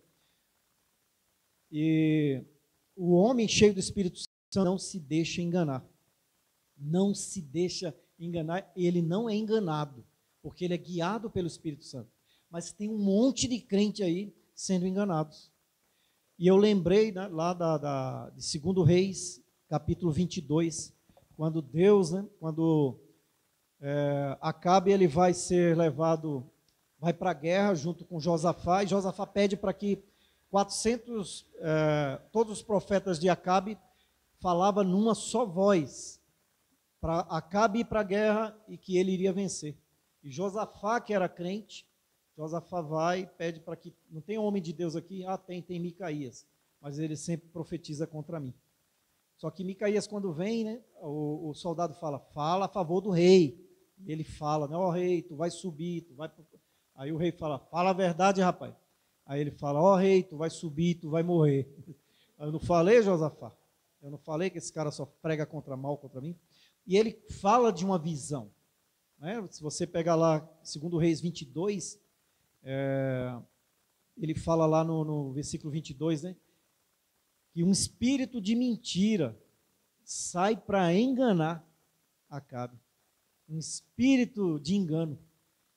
E o homem cheio do Espírito Santo não se deixa enganar. Não se deixa enganar, ele não é enganado, porque ele é guiado pelo Espírito Santo. Mas tem um monte de crente aí sendo enganados. E eu lembrei, né, lá de 2 Reis, capítulo 22, quando Deus, né, quando Acabe, ele vai ser levado, vai para a guerra junto com Josafá, e Josafá pede para que 400, todos os profetas de Acabe falavam numa só voz, para Acabe ir para a guerra e que ele iria vencer. E Josafá, que era crente, Josafá vai e pede para que... Não tem homem de Deus aqui? Tem Micaías. Mas ele sempre profetiza contra mim. Só que Micaías, quando vem, né, o soldado fala a favor do rei. E ele fala, né, rei, tu vai subir, tu vai... Aí o rei fala a verdade, rapaz. Aí ele fala, rei, tu vai subir, tu vai morrer. Eu não falei, Josafá? Eu não falei que esse cara só prega contra mim? E ele fala de uma visão. Né? Se você pegar lá 2 Reis 22... ele fala lá no versículo 22, né, que um espírito de mentira sai para enganar Acabe. Um espírito de engano.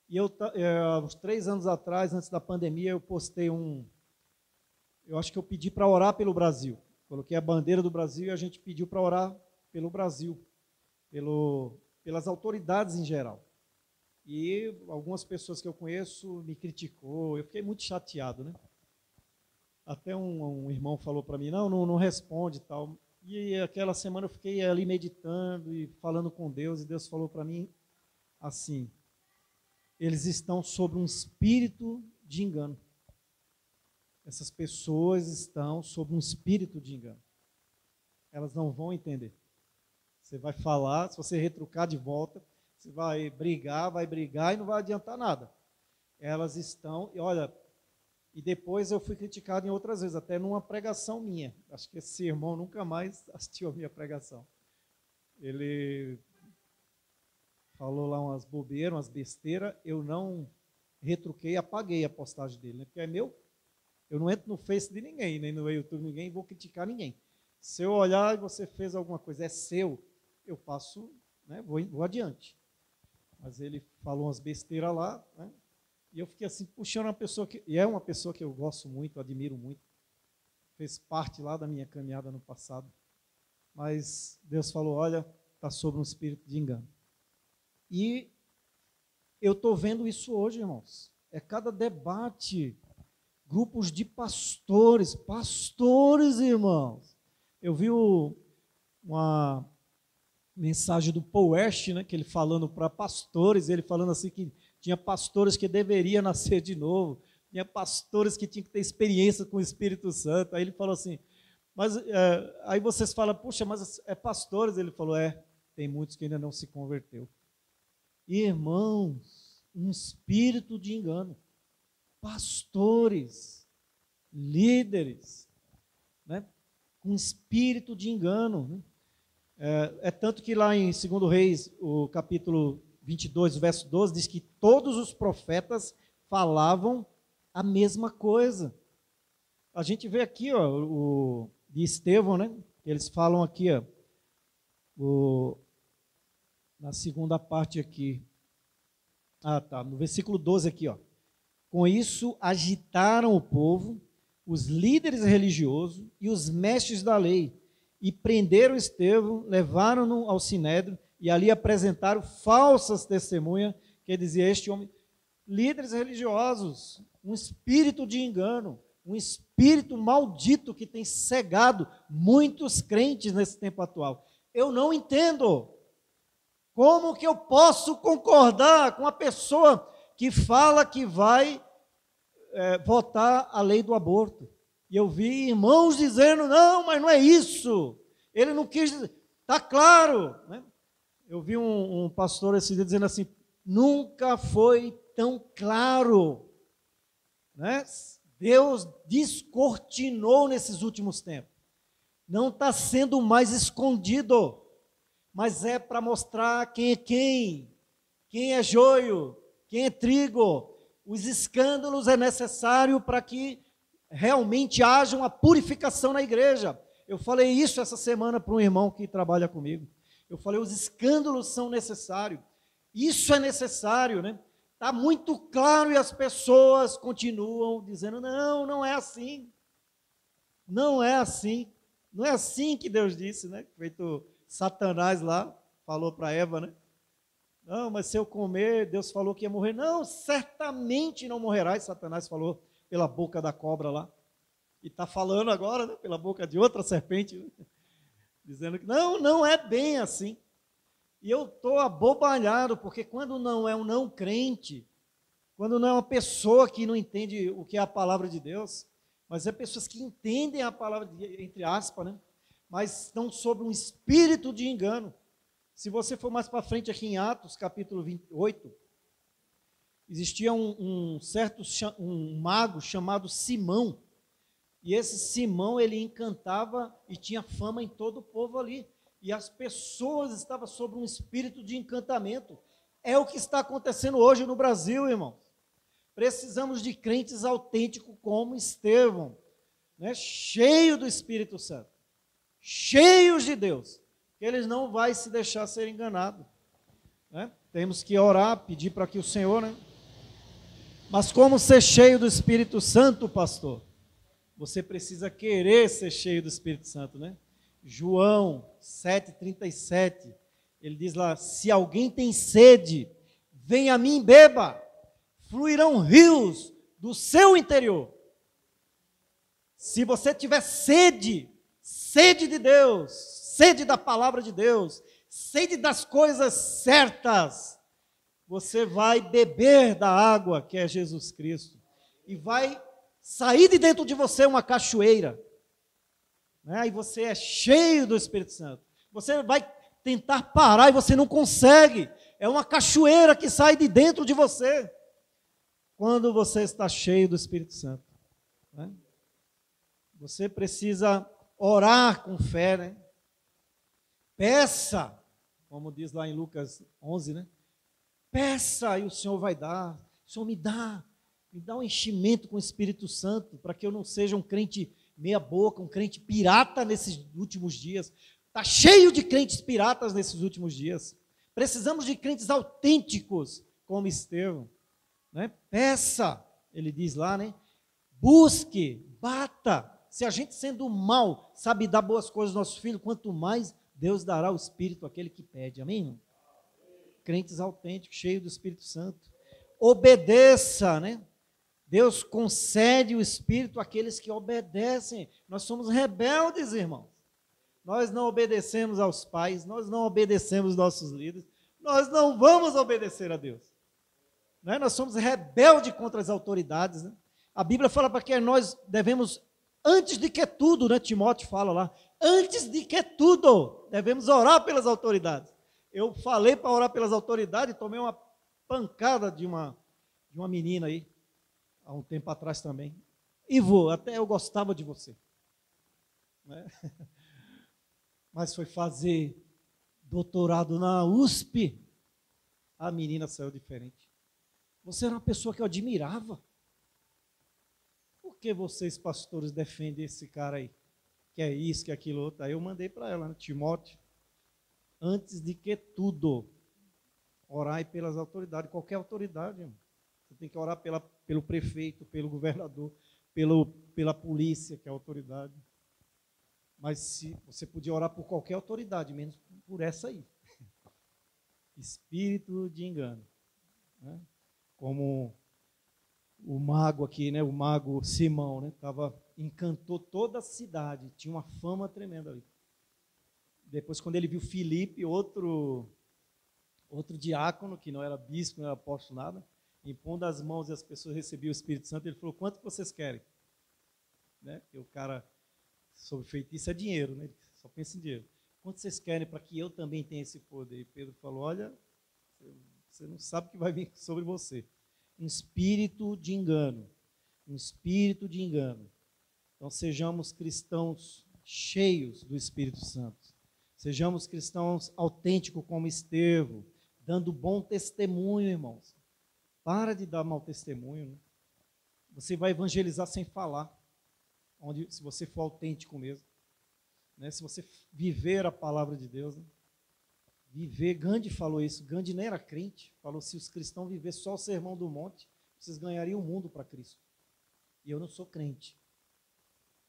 E uns 3 anos atrás, antes da pandemia, eu postei eu acho que eu pedi para orar pelo Brasil. Coloquei a bandeira do Brasil e a gente pediu para orar pelo Brasil, pelas autoridades em geral. E algumas pessoas que eu conheço me criticou, eu fiquei muito chateado, né? Até um irmão falou para mim, não responde e tal. E aquela semana eu fiquei ali meditando e falando com Deus, e Deus falou para mim assim, eles estão sob um espírito de engano. Essas pessoas estão sob um espírito de engano. Elas não vão entender. Você vai falar, se você retrucar de volta, você vai brigar e não vai adiantar nada. Elas estão, e olha, e depois eu fui criticado em outras vezes, até numa pregação minha. Acho que esse irmão nunca mais assistiu a minha pregação. Ele falou lá umas bobeiras, umas besteiras, eu não retruquei, apaguei a postagem dele, né? Porque é meu, eu não entro no Face de ninguém, nem no YouTube de ninguém, vou criticar ninguém. Se eu olhar e você fez alguma coisa, é seu, eu passo, né, vou adiante. Mas ele falou umas besteiras lá, né? E eu fiquei assim, puxando uma pessoa que, e é uma pessoa que eu gosto muito, admiro muito, fez parte lá da minha caminhada no passado. Mas Deus falou, olha, está sobre um espírito de engano. E eu estou vendo isso hoje, irmãos. É cada debate, grupos de pastores, irmãos. Eu vi uma mensagem do Paul West, né, que ele falando para pastores, ele falando assim que tinha pastores que deveriam nascer de novo, tinha pastores que tinham que ter experiência com o Espírito Santo. Aí ele falou assim, mas aí vocês falam, puxa, mas é pastores? Ele falou, tem muitos que ainda não se converteu. Irmãos, um espírito de engano. Pastores, líderes, né, com espírito de engano. Né? É tanto que lá em 2 Reis, o capítulo 22, verso 12, diz que todos os profetas falavam a mesma coisa. A gente vê aqui, ó, de Estevão, né? Eles falam aqui, ó, na segunda parte aqui. No versículo 12 aqui, ó. Com isso agitaram o povo, os líderes religiosos e os mestres da lei, e prenderam Estevão, levaram-no ao sinédrio, e ali apresentaram falsas testemunhas, que dizia este homem, líderes religiosos, um espírito de engano, um espírito maldito que tem cegado muitos crentes nesse tempo atual. Eu não entendo como que eu posso concordar com uma pessoa que fala que vai votar a lei do aborto. E eu vi irmãos dizendo, não, mas não é isso. Ele não quis dizer, está claro, né? Eu vi um pastor esse dia dizendo assim, nunca foi tão claro, né? Deus descortinou nesses últimos tempos. Não está sendo mais escondido, mas é para mostrar quem é quem é joio, quem é trigo. Os escândalos é necessário para que realmente haja uma purificação na igreja. Eu falei isso essa semana para um irmão que trabalha comigo. Eu falei, os escândalos são necessários. Isso é necessário, né? Está muito claro e as pessoas continuam dizendo, não é assim. Não é assim. Não é assim que Deus disse, né? Feito Satanás lá, falou para Eva, né? Não, mas se eu comer, Deus falou que ia morrer. Não, certamente não morrerás, Satanás falou pela boca da cobra lá. E está falando agora, né? Pela boca de outra serpente, né? Dizendo que não é bem assim. E eu estou abobalhado, porque quando não é um não crente, quando não é uma pessoa que não entende o que é a palavra de Deus, mas é pessoas que entendem a palavra, entre aspas, né? Mas estão sob um espírito de engano. Se você for mais para frente aqui em Atos, capítulo 28, existia um mago chamado Simão. E esse Simão, ele encantava e tinha fama em todo o povo ali. E as pessoas estavam sob um espírito de encantamento. É o que está acontecendo hoje no Brasil, irmãos. Precisamos de crentes autênticos como Estevão, né? Cheio do Espírito Santo, cheios de Deus, que eles não vão se deixar ser enganados, né? Temos que orar, pedir para que o Senhor, né? Mas como ser cheio do Espírito Santo, pastor? Você precisa querer ser cheio do Espírito Santo, né? João 7,37, ele diz lá, se alguém tem sede, venha a mim e beba, fluirão rios do seu interior. Se você tiver sede de Deus, sede da palavra de Deus, sede das coisas certas, você vai beber da água que é Jesus Cristo, e vai sair de dentro de você uma cachoeira, né? E você é cheio do Espírito Santo. Você vai tentar parar e você não consegue. É uma cachoeira que sai de dentro de você. Quando você está cheio do Espírito Santo, né? Você precisa orar com fé, né? Peça, como diz lá em Lucas 11, né? Peça e o Senhor vai dar. O Senhor me dá um enchimento com o Espírito Santo, para que eu não seja um crente meia boca, um crente pirata nesses últimos dias. Está cheio de crentes piratas nesses últimos dias. Precisamos de crentes autênticos, como Estevão, né? Peça, ele diz lá, né? Busque, bata. Se a gente sendo mal sabe dar boas coisas aos nossos filhos, quanto mais Deus dará o Espírito àquele que pede. Amém, irmão? Crentes autênticos, cheios do Espírito Santo. Obedeça, né? Deus concede o Espírito àqueles que obedecem. Nós somos rebeldes, irmãos. Nós não obedecemos aos pais, nós não obedecemos aos nossos líderes, nós não vamos obedecer a Deus. Né? Nós somos rebeldes contra as autoridades. Né? A Bíblia fala para que nós devemos, antes de que tudo, né? Timóteo fala lá, antes de que tudo, devemos orar pelas autoridades. Eu falei para orar pelas autoridades e tomei uma pancada de uma menina aí, há um tempo atrás também. Ivo, até eu gostava de você. Né? Mas foi fazer doutorado na USP, a menina saiu diferente. Você era uma pessoa que eu admirava. Por que vocês, pastores, defendem esse cara aí? Que é isso, que é aquilo outro. Aí eu mandei para ela, né? Timóteo, antes de que tudo, orai pelas autoridades, qualquer autoridade, irmão. Você tem que orar pelo prefeito, pelo governador, pela polícia, que é a autoridade. Mas se você podia orar por qualquer autoridade, menos por essa aí. Espírito de engano. Né? Como o mago aqui, né? O mago Simão, né? Encantou toda a cidade, tinha uma fama tremenda ali. Depois, quando ele viu Filipe, outro diácono, que não era bispo, não era apóstolo, nada, impondo as mãos e as pessoas recebiam o Espírito Santo, ele falou, quanto vocês querem? Né? Porque o cara, sobre feitiço, é dinheiro, né? Ele só pensa em dinheiro. Quanto vocês querem para que eu também tenha esse poder? E Pedro falou, olha, você não sabe o que vai vir sobre você. Um espírito de engano. Um espírito de engano. Então, sejamos cristãos cheios do Espírito Santo. Sejamos cristãos autênticos como Estevão, dando bom testemunho, irmãos. Para de dar mau testemunho. Né? Você vai evangelizar sem falar, se você for autêntico mesmo. Né? Se você viver a palavra de Deus. Né? Viver, Gandhi falou isso, Gandhi nem era crente, falou, se os cristãos vivessem só o sermão do monte, vocês ganhariam o mundo para Cristo. E eu não sou crente.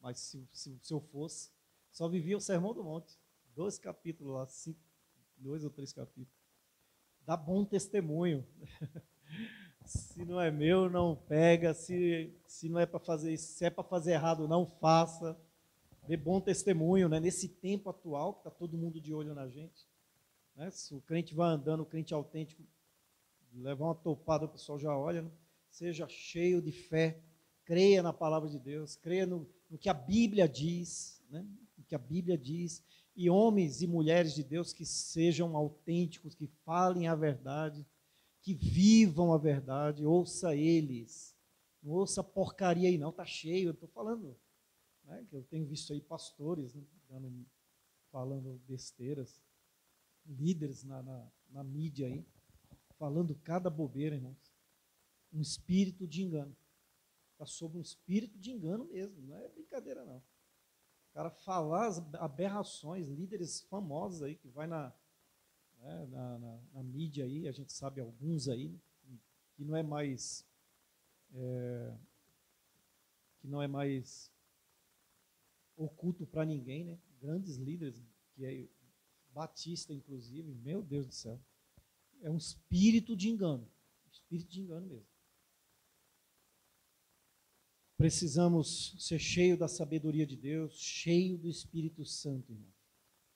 Mas se eu fosse, só vivia o sermão do monte. 2 capítulos lá, 2 ou 3 capítulos. Dá bom testemunho. Se não é meu, não pega. Se não é para fazer isso, se é para fazer errado, não faça. Dê bom testemunho, né? Nesse tempo atual, que está todo mundo de olho na gente. Né? Se o crente vai andando, o crente autêntico, levar uma topada, o pessoal já olha. Né? Seja cheio de fé. Creia na palavra de Deus. Creia no que a Bíblia diz. Né? O que a Bíblia diz. E homens e mulheres de Deus que sejam autênticos, que falem a verdade, que vivam a verdade, ouça eles. Não ouça porcaria aí não, está cheio, eu estou falando, né, que eu tenho visto aí pastores, né, falando besteiras, líderes na mídia aí, falando cada bobeira, irmãos. Um espírito de engano. Está sob um espírito de engano mesmo, não é brincadeira não. O cara falar as aberrações, líderes famosos aí, que vai na mídia aí, a gente sabe alguns aí, que não é mais oculto para ninguém, né? Grandes líderes, que é Batista, inclusive, meu Deus do céu. É um espírito de engano mesmo. Precisamos ser cheio da sabedoria de Deus, cheio do Espírito Santo, irmão.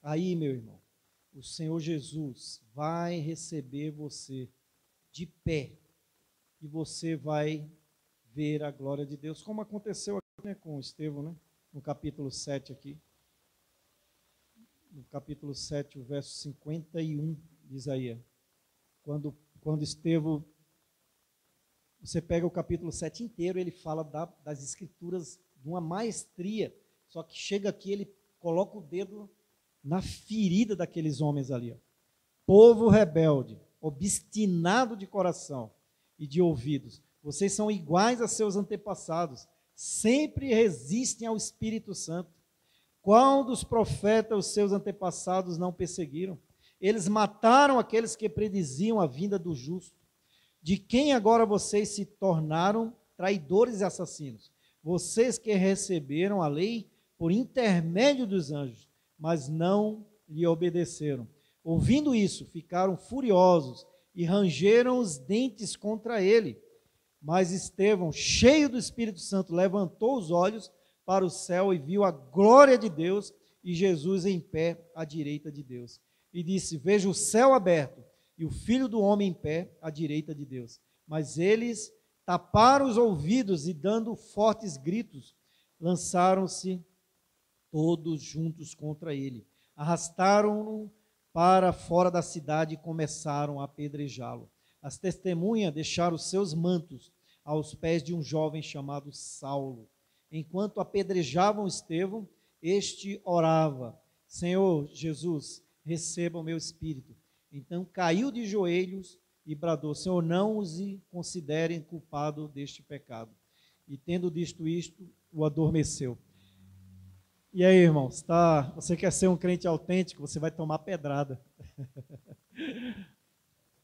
Aí, meu irmão, o Senhor Jesus vai receber você de pé e você vai ver a glória de Deus, como aconteceu aqui, né, com Estevão, né, no capítulo 7 aqui. no capítulo 7, o verso 51 de Isaías. Quando Estevão, você pega o capítulo 7 inteiro, ele fala das escrituras de uma maestria, só que chega aqui, ele coloca o dedo na ferida daqueles homens ali. Ó. Povo rebelde, obstinado de coração e de ouvidos, vocês são iguais a seus antepassados, sempre resistem ao Espírito Santo. Qual dos profetas os seus antepassados não perseguiram? Eles mataram aqueles que prediziam a vinda do justo. De quem agora vocês se tornaram traidores e assassinos? Vocês que receberam a lei por intermédio dos anjos, mas não lhe obedeceram. Ouvindo isso, ficaram furiosos e rangeram os dentes contra ele. Mas Estevão, cheio do Espírito Santo, levantou os olhos para o céu e viu a glória de Deus e Jesus em pé à direita de Deus. E disse: vejo o céu aberto e o Filho do Homem em pé à direita de Deus. Mas eles taparam os ouvidos e, dando fortes gritos, lançaram-se todos juntos contra ele. Arrastaram-no para fora da cidade e começaram a apedrejá-lo. As testemunhas deixaram seus mantos aos pés de um jovem chamado Saulo. Enquanto apedrejavam Estevão, este orava: Senhor Jesus, receba o meu espírito. Então caiu de joelhos e bradou: Senhor, não os considerem culpado deste pecado. E tendo dito isto, o adormeceu. E aí, irmãos, você quer ser um crente autêntico, você vai tomar pedrada.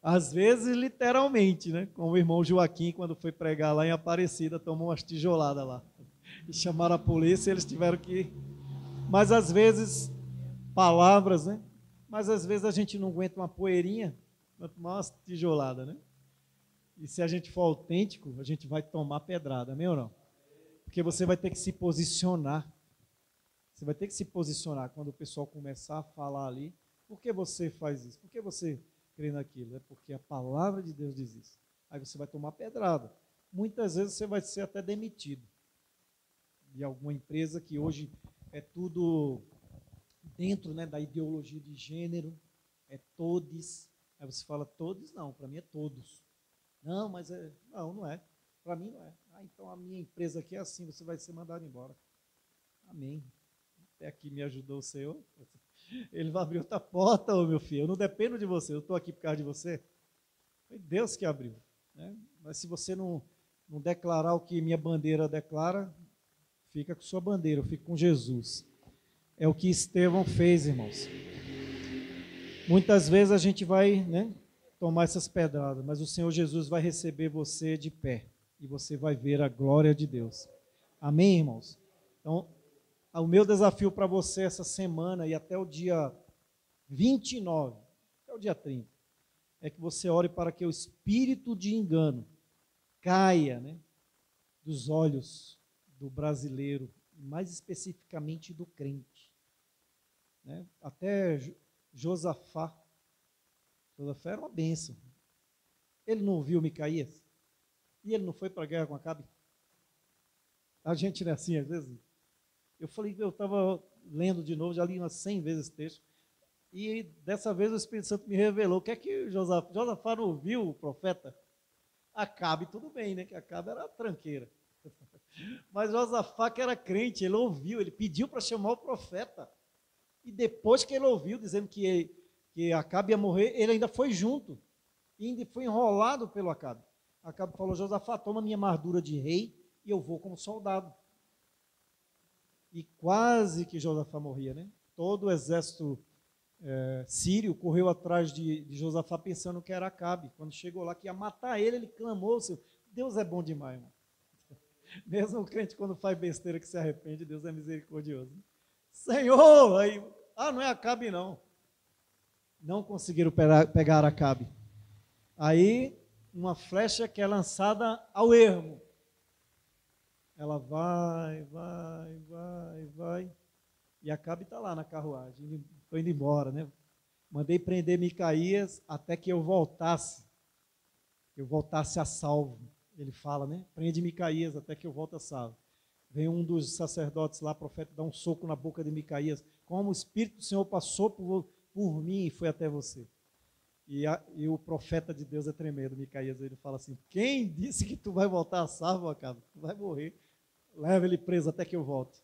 Às vezes, literalmente, né? Como o irmão Joaquim, quando foi pregar lá em Aparecida, tomou umas tijoladas lá. E chamaram a polícia e eles tiveram que... Mas às vezes, palavras, né? Mas às vezes a gente não aguenta uma poeirinha, vai tomar umas tijoladas, né? E se a gente for autêntico, a gente vai tomar pedrada, amém ou não? Porque você vai ter que se posicionar. Você vai ter que se posicionar quando o pessoal começar a falar ali. Por que você faz isso? Por que você crê naquilo? É porque a palavra de Deus diz isso. Aí você vai tomar pedrada. Muitas vezes você vai ser até demitido de alguma empresa que hoje é tudo dentro, né, da ideologia de gênero, é todes. Aí você fala todos? Não, para mim é todos. Não, mas não é. Para mim não é. Então a minha empresa aqui é assim, você vai ser mandado embora. Amém. Até aqui me ajudou o Senhor. Ele vai abrir outra porta, ô meu filho. Eu não dependo de você, eu estou aqui por causa de você. Foi Deus que abriu. Né? Mas se você não declarar o que minha bandeira declara, fica com sua bandeira, eu fico com Jesus. É o que Estevão fez, irmãos. Muitas vezes a gente vai, né, tomar essas pedradas, mas o Senhor Jesus vai receber você de pé e você vai ver a glória de Deus. Amém, irmãos? Então, o meu desafio para você essa semana e até o dia 29, até o dia 30, é que você ore para que o espírito de engano caia, né, dos olhos do brasileiro, mais especificamente do crente. Né? Até Josafá era uma bênção. Ele não ouviu Micaías? E ele não foi para a guerra com Acabe? A gente não é assim às vezes? Eu estava lendo de novo, já li umas 100 vezes esse texto, e dessa vez o Espírito Santo me revelou o que é que Josafá não ouviu o profeta. Acabe, tudo bem, né? Que Acabe era tranqueira. Mas Josafá, que era crente, ele ouviu, ele pediu para chamar o profeta. E depois que ele ouviu, dizendo que Acabe ia morrer, ele ainda foi junto. E ainda foi enrolado pelo Acabe. Acabe falou: Josafá, toma minha armadura de rei e eu vou como soldado. E quase que Josafá morria, né? Todo o exército sírio correu atrás de Josafá pensando que era Acabe. Quando chegou lá que ia matar ele, ele clamou: Deus é bom demais, irmão. Mesmo o crente, quando faz besteira que se arrepende, Deus é misericordioso. Senhor! Aí, não é Acabe, não. Não conseguiram pegar Acabe. Aí, uma flecha que é lançada ao ermo. Ela vai. E Acabe está lá na carruagem. Estou indo embora, né? Mandei prender Micaías até que eu voltasse. Eu voltasse a salvo. Ele fala, né? Prende Micaías até que eu volte a salvo. Vem um dos sacerdotes lá, profeta, dá um soco na boca de Micaías. Como o Espírito do Senhor passou por mim e foi até você. E o profeta de Deus é tremendo, Micaías. Ele fala assim: quem disse que tu vai voltar a salvo, Acabe? Tu vai morrer. Leva ele preso até que eu volte.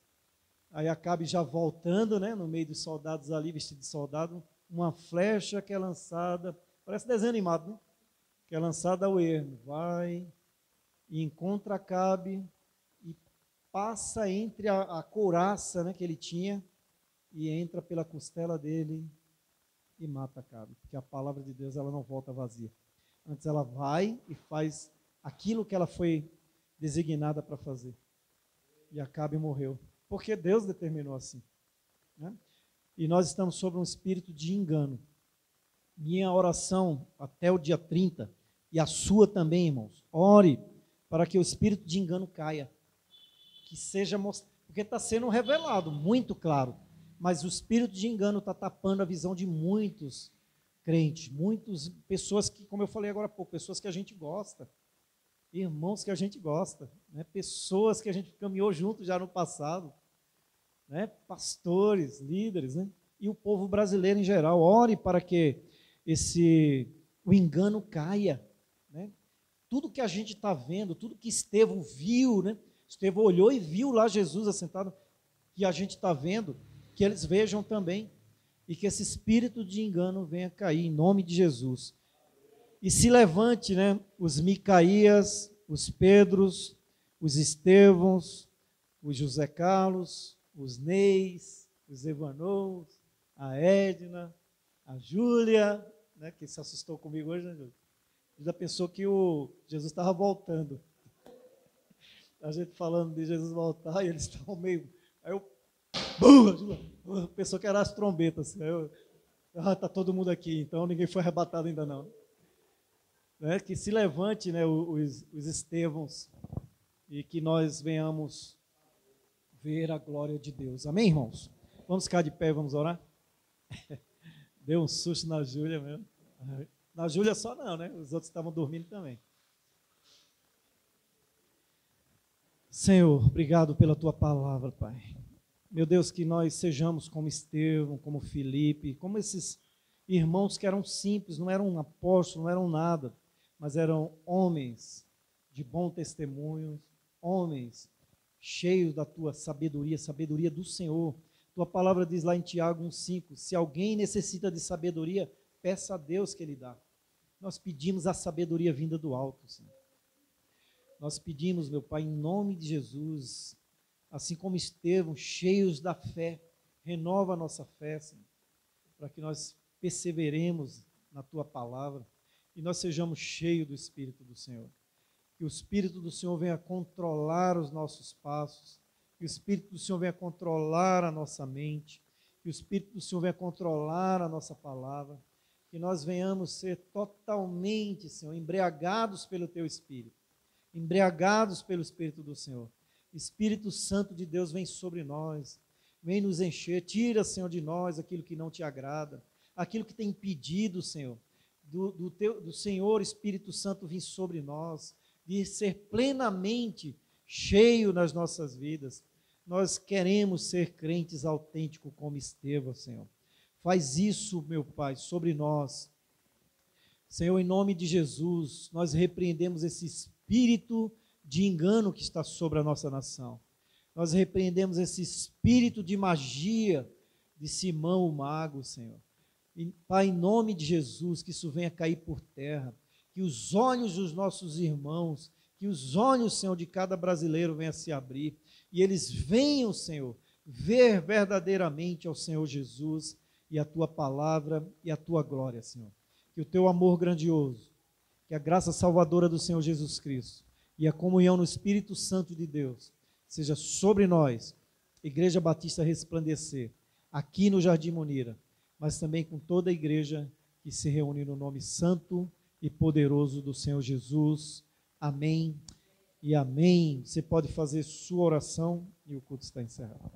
Aí Acabe já voltando, né, no meio dos soldados ali, vestido de soldado, uma flecha que é lançada, parece desenho animado, né? Que é lançada ao ermo. Vai e encontra Acabe e passa entre a couraça, né, que ele tinha e entra pela costela dele e mata Acabe. Porque a palavra de Deus, ela não volta vazia. Antes ela vai e faz aquilo que ela foi designada para fazer. E Acabe morreu. Porque Deus determinou assim, né? E nós estamos sob um espírito de engano. Minha oração até o dia 30, e a sua também, irmãos, ore para que o espírito de engano caia. Que seja mostrado, porque está sendo revelado, muito claro. Mas o espírito de engano está tapando a visão de muitos crentes, muitas pessoas que, como eu falei agora há pouco, pessoas que a gente gosta. Irmãos que a gente gosta, né? Pessoas que a gente caminhou junto já no passado, né? Pastores, líderes, né? E o povo brasileiro em geral. Ore para que o engano caia, né? Tudo que a gente está vendo, tudo que Estevão viu, né? Estevão olhou e viu lá Jesus assentado, que a gente está vendo, que eles vejam também, e que esse espírito de engano venha cair em nome de Jesus. E se levante, né, os Micaías, os Pedros, os Estevãos, os José Carlos, os Neis, os Evanous, a Edna, a Júlia, né, que se assustou comigo hoje, né, Júlia? Já pensou que o Jesus estava voltando. A gente falando de Jesus voltar e eles estavam meio... Aí eu... Pensou que era as trombetas. Está todo mundo aqui, então ninguém foi arrebatado ainda não. Né, que se levante, né, os Estevãos e que nós venhamos ver a glória de Deus. Amém, irmãos? Vamos ficar de pé e vamos orar? Deu um susto na Júlia mesmo. Na Júlia só não, né? Os outros estavam dormindo também. Senhor, obrigado pela tua palavra, Pai. Meu Deus, que nós sejamos como Estevão, como Filipe, como esses irmãos que eram simples, não eram apóstolos, não eram nada, mas eram homens de bom testemunho, homens cheios da tua sabedoria, sabedoria do Senhor. Tua palavra diz lá em Tiago 1,5, se alguém necessita de sabedoria, peça a Deus que Ele dá. Nós pedimos a sabedoria vinda do alto, Senhor. Nós pedimos, meu Pai, em nome de Jesus, assim como Estevão, cheios da fé, renova a nossa fé, Senhor, para que nós perseveremos na tua palavra e nós sejamos cheios do Espírito do Senhor. Que o Espírito do Senhor venha controlar os nossos passos, que o Espírito do Senhor venha controlar a nossa mente, que o Espírito do Senhor venha controlar a nossa palavra, que nós venhamos ser totalmente, Senhor, embriagados pelo teu Espírito, embriagados pelo Espírito do Senhor. Espírito Santo de Deus vem sobre nós, vem nos encher, tira, Senhor, de nós aquilo que não te agrada, aquilo que tem impedido, Senhor, do Senhor Espírito Santo vir sobre nós, de ser plenamente cheio nas nossas vidas. Nós queremos ser crentes autênticos como Estevão, Senhor. Faz isso, meu Pai, sobre nós. Senhor, em nome de Jesus, nós repreendemos esse espírito de engano que está sobre a nossa nação. Nós repreendemos esse espírito de magia de Simão o mago, Senhor. E, Pai, em nome de Jesus, que isso venha cair por terra, que os olhos dos nossos irmãos, que os olhos, Senhor, de cada brasileiro venham se abrir, e eles venham, Senhor, ver verdadeiramente ao Senhor Jesus e a Tua palavra e a Tua glória, Senhor. Que o Teu amor grandioso, que a graça salvadora do Senhor Jesus Cristo e a comunhão no Espírito Santo de Deus seja sobre nós, Igreja Batista Resplandecer, aqui no Jardim Monira, mas também com toda a igreja que se reúne no nome santo e poderoso do Senhor Jesus. Amém e amém. Você pode fazer sua oração e o culto está encerrado.